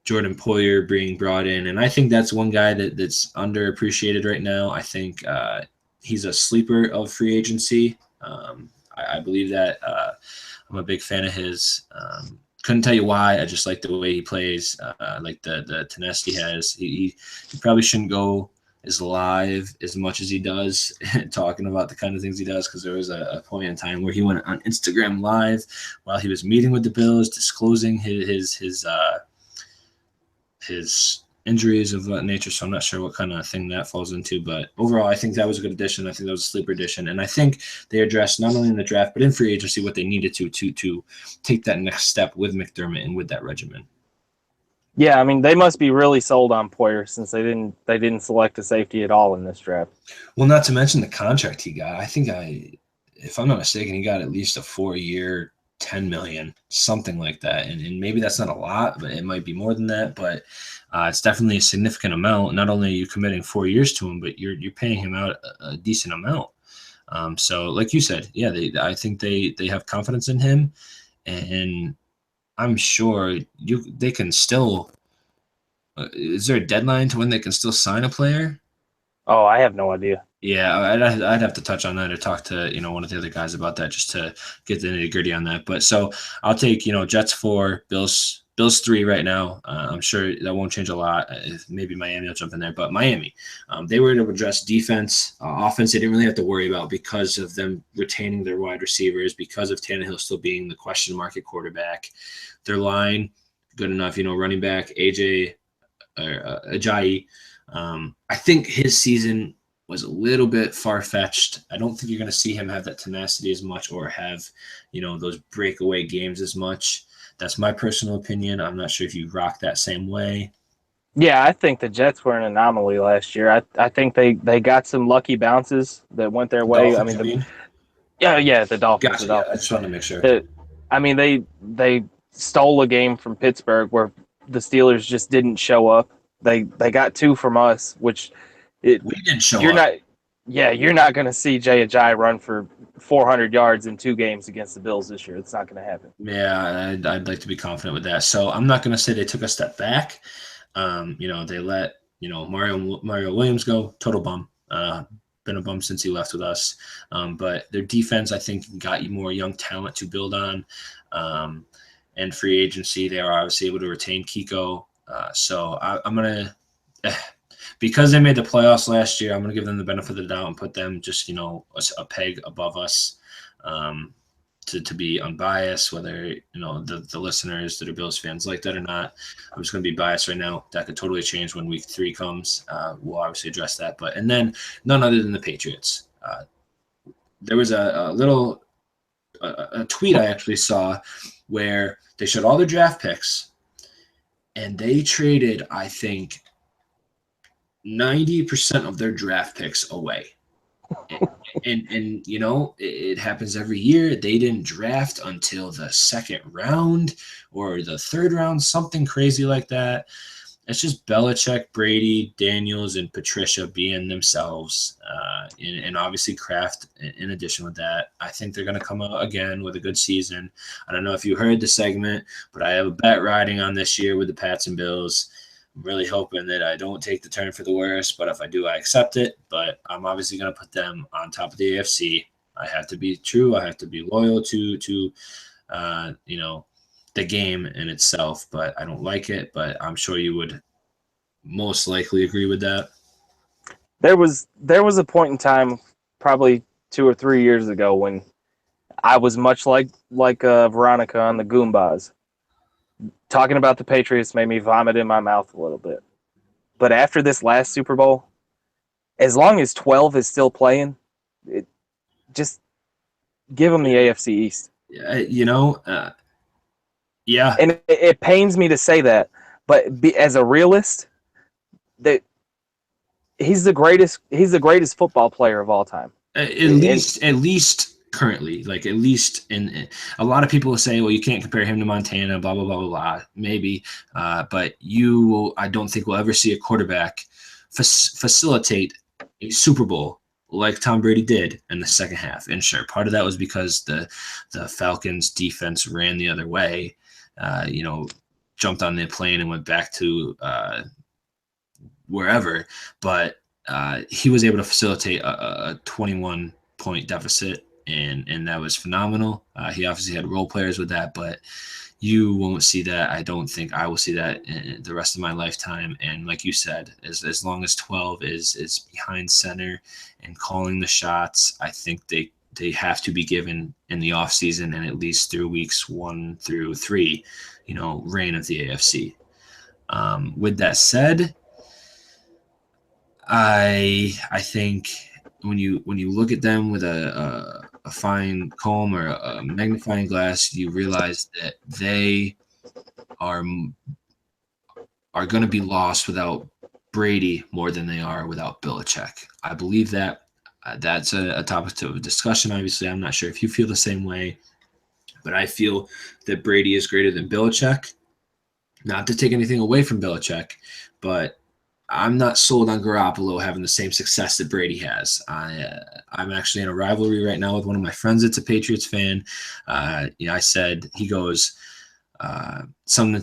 S1: Jordan Poyer being brought in. And I think that's one guy that's underappreciated right now. I think he's a sleeper of free agency. I believe that. I'm a big fan of his. Couldn't tell you why. I just like the way he plays, like the tenacity he has. He probably shouldn't go as live as much as he does, talking about the kind of things he does, because there was a point in time where he went on Instagram Live while he was meeting with the Bills, disclosing his injuries of that nature. So I'm not sure what kind of thing that falls into, but overall, I think that was a good addition. I think that was a sleeper addition, and I think they addressed not only in the draft but in free agency what they needed to take that next step with McDermott and with that regimen.
S2: Yeah, I mean they must be really sold on Poyer since they didn't select a safety at all in this draft.
S1: Well, not to mention the contract he got. If I'm not mistaken, he got at least a 4-year, 10 million, something like that. And maybe that's not a lot, but it might be more than that. But it's definitely a significant amount. Not only are you committing 4 years to him, but you're paying him out a decent amount. So, like you said, yeah, I think they have confidence in him, and I'm sure they can still. Is there a deadline to when they can still sign a player?
S2: Oh, I have no idea.
S1: Yeah, I'd have to touch on that or talk to one of the other guys about that just to get the nitty gritty on that. But so I'll take Jets 4, Bills 3 right now. I'm sure that won't change a lot. Maybe Miami will jump in there, but Miami, they were able to address defense, offense. They didn't really have to worry about because of them retaining their wide receivers, because of Tannehill still being the question mark at quarterback. Their line good enough. Running back Ajayi. I think his season was a little bit far-fetched. I don't think you're going to see him have that tenacity as much or have, those breakaway games as much. That's my personal opinion. I'm not sure if you rock that same way.
S2: Yeah, I think the Jets were an anomaly last year. I think they got some lucky bounces that went their way.
S1: Dolphins, you mean?
S2: Yeah, the Dolphins.
S1: Gotcha. Yeah, I just wanted to make sure.
S2: They stole a game from Pittsburgh where the Steelers just didn't show up. They got 2 from us, which
S1: We didn't show
S2: you're
S1: up.
S2: not. Yeah, you're not going to see Jay Ajayi run for 400 yards in 2 games against the Bills this year. It's not going to happen.
S1: Yeah, I'd like to be confident with that. So I'm not going to say they took a step back. They let Mario Williams go. Total bum. Been a bum since he left with us. But their defense, I think, got you more young talent to build on. And free agency, they are obviously able to retain Kiko. So I'm gonna, because they made the playoffs last year, I'm gonna give them the benefit of the doubt and put them just a peg above us. To be unbiased, whether the listeners that are Bills fans like that or not. I'm just going to be biased right now. That could totally change when week 3 comes. We'll obviously address that. And then none other than the Patriots. There was a little tweet I actually saw where they showed all their draft picks, and they traded, I think, 90% of their draft picks away. And it happens every year. They didn't draft until the 2nd round or the 3rd round, something crazy like that. It's just Belichick, Brady, Daniels, and Patricia being themselves, and obviously Kraft in addition with that. I think they're going to come out again with a good season. I don't know if you heard the segment, but I have a bet riding on this year with the Pats and Bills. I'm really hoping that I don't take the turn for the worst, but if I do, I accept it. But I'm obviously going to put them on top of the AFC. I have to be true. I have to be loyal to the game in itself, but I don't like it. But I'm sure you would most likely agree with that.
S2: There was a point in time, probably 2 or 3 years ago, when I was much like Veronica on the Goombas. Talking about the Patriots made me vomit in my mouth a little bit. But after this last Super Bowl, as long as 12 is still playing, just give them the AFC East.
S1: Yeah.
S2: And it pains me to say that, but as a realist, that he's the greatest football player of all time.
S1: At least currently, like at least in a lot of people will say, well, you can't compare him to Montana, blah blah blah blah blah. Maybe, but I don't think we'll ever see a quarterback facilitate a Super Bowl like Tom Brady did in the second half. And sure, part of that was because the Falcons defense ran the other way, jumped on the plane and went back to wherever, but he was able to facilitate a 21-point deficit, and that was phenomenal. He obviously had role players with that, but you won't see that. I don't think I will see that in the rest of my lifetime. And like you said, as long as 12 is behind center and calling the shots, I think they have to be given in the offseason and at least through weeks 1 through 3, reign of the AFC. With that said, I think when you look at them with a fine comb or a magnifying glass, you realize that they are are going to be lost without Brady more than they are without Belichick. I believe that. That's a topic of discussion. Obviously, I'm not sure if you feel the same way, but I feel that Brady is greater than Belichick. Not to take anything away from Belichick, but I'm not sold on Garoppolo having the same success that Brady has. I'm actually in a rivalry right now with one of my friends that's a Patriots fan. I said, he goes, it's on the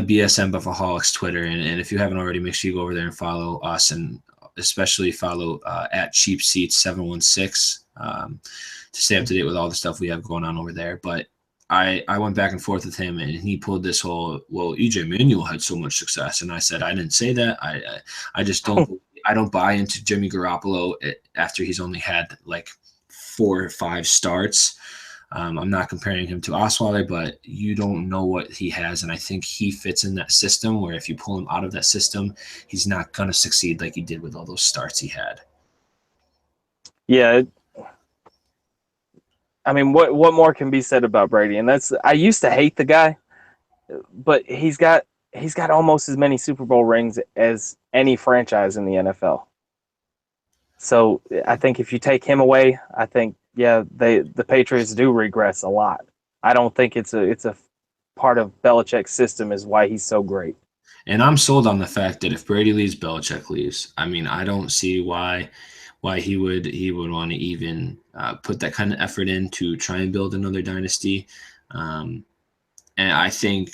S1: BSN BuffaHolics Twitter, and if you haven't already, make sure you go over there and follow us, and especially follow at Cheap Seats 716 to stay up to date with all the stuff we have going on over there. But I went back and forth with him, and he pulled this whole, well, EJ Manuel had so much success, and I said I didn't say that. I just don't buy into Jimmy Garoppolo after he's only had like 4 or 5 starts. I'm not comparing him to Osweiler, but you don't know what he has, and I think he fits in that system where if you pull him out of that system, he's not going to succeed like he did with all those starts he had.
S2: Yeah. I mean, what more can be said about Brady? And I used to hate the guy, but he's got almost as many Super Bowl rings as any franchise in the NFL. So I think if you take him away, I think the Patriots do regress a lot. I don't think it's a part of Belichick's system is why he's so great.
S1: And I'm sold on the fact that if Brady leaves, Belichick leaves. I mean, I don't see why he would want to even put that kind of effort in to try and build another dynasty. And I think,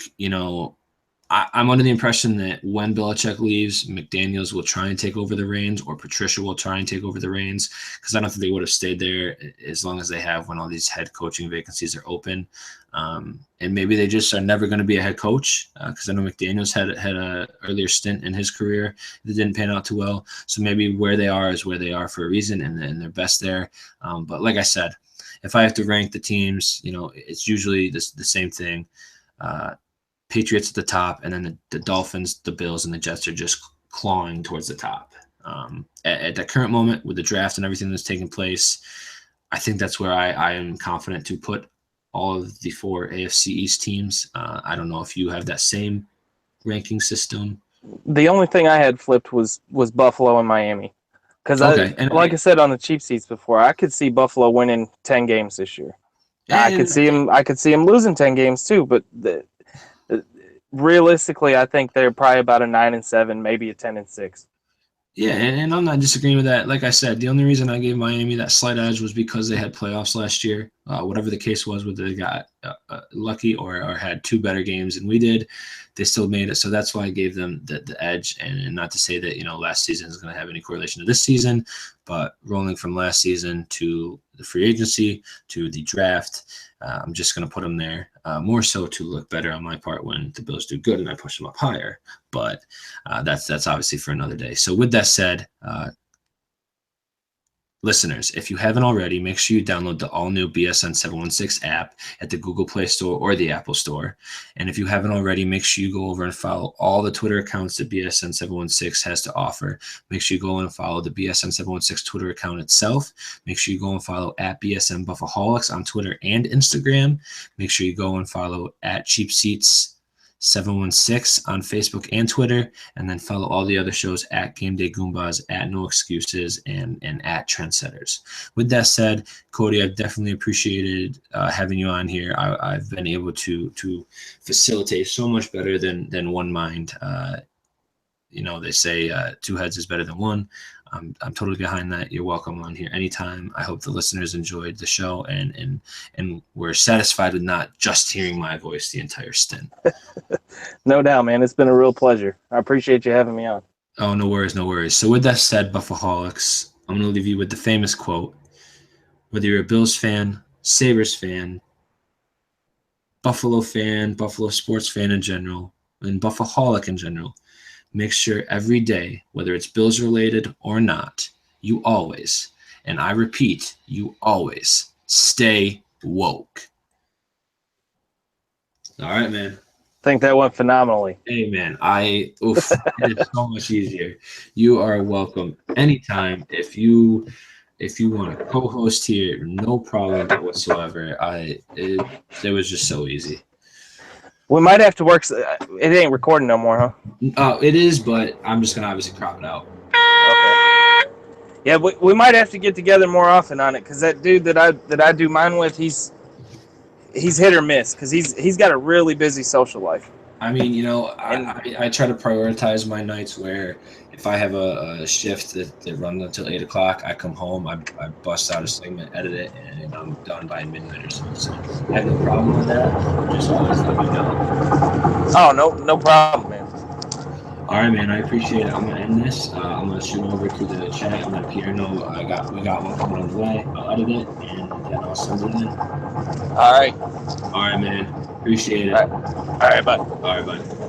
S1: I'm under the impression that when Belichick leaves, McDaniels will try and take over the reins, or Patricia will try and take over the reins, because I don't think they would have stayed there as long as they have when all these head coaching vacancies are open. And maybe they just are never going to be a head coach, because I know McDaniels had a earlier stint in his career that didn't pan out too well. So maybe where they are is where they are for a reason, and they're best there. But like I said, if I have to rank the teams, it's usually the same thing. Patriots at the top, and then the Dolphins, the Bills, and the Jets are just clawing towards the top. At the current moment, with the draft and everything that's taking place, I think that's where I am confident to put all of the 4 AFC East teams. I don't know if you have that same ranking system.
S2: The only thing I had flipped was Buffalo and Miami, because I said on the cheap seats before, I could see Buffalo winning 10 games this year. I could see him losing 10 games too, but realistically, I think they're probably about a 9-7, maybe a 10-6.
S1: Yeah, and I'm not disagreeing with that. Like I said, the only reason I gave Miami that slight edge was because they had playoffs last year. Whatever the case was, whether they got lucky or had 2 better games than we did, they still made it. So that's why I gave them the edge. And not to say that last season is going to have any correlation to this season, but rolling from last season to the free agency to the draft, I'm just going to put them there, more so to look better on my part when the Bills do good and I push them up higher. But that's obviously for another day. So with that said, listeners, if you haven't already, make sure you download the all-new BSN 716 app at the Google Play Store or the Apple Store. And if you haven't already, make sure you go over and follow all the Twitter accounts that BSN 716 has to offer. Make sure you go and follow the BSN 716 Twitter account itself. Make sure you go and follow at BSN BuffaHolics on Twitter and Instagram. Make sure you go and follow at Cheap Seats 716 on Facebook and Twitter, and then follow all the other shows at Game Day Goombas, at No Excuses, and at Trendsetters. With that said, Cody, I've definitely appreciated having you on here. I've been able to facilitate so much better than one mind. They say 2 heads is better than one. I'm totally behind that. You're welcome on here anytime. I hope the listeners enjoyed the show and were satisfied with not just hearing my voice the entire stint.
S2: No doubt, man. It's been a real pleasure. I appreciate you having me on.
S1: Oh, no worries, no worries. So with that said, BuffaHolics, I'm going to leave you with the famous quote. Whether you're a Bills fan, Sabres fan, Buffalo fan, Buffalo sports fan in general, and BuffaHolic in general, make sure every day, whether it's Bills related or not, you always, and I repeat, you always stay woke. All right, man.
S2: I think that went phenomenally.
S1: Hey, man, it is so much easier. You are welcome anytime. If you want to co-host here, no problem whatsoever. It was just so easy.
S2: We might have to work. It ain't recording no more, huh?
S1: It is, but I'm just gonna obviously crop it out.
S2: Okay. Yeah, we might have to get together more often on it, because that dude that I do mine with, he's hit or miss, because he's got a really busy social life.
S1: I mean, you know,
S2: And
S1: I try to prioritize my nights where if I have a shift that runs until 8 o'clock, I come home, I bust out a segment, edit it, and I'm done by midnight or so. So I have no problem with that. Just always let me know.
S2: oh, no problem, man.
S1: All right, man. I appreciate it. I'm gonna end this. I'm gonna shoot over to the chat and let Pierre know we got one coming on the way. I'll edit it and then I'll send it in.
S2: All right.
S1: All right, man. Appreciate it.
S2: All right, bye.
S1: All right, bye.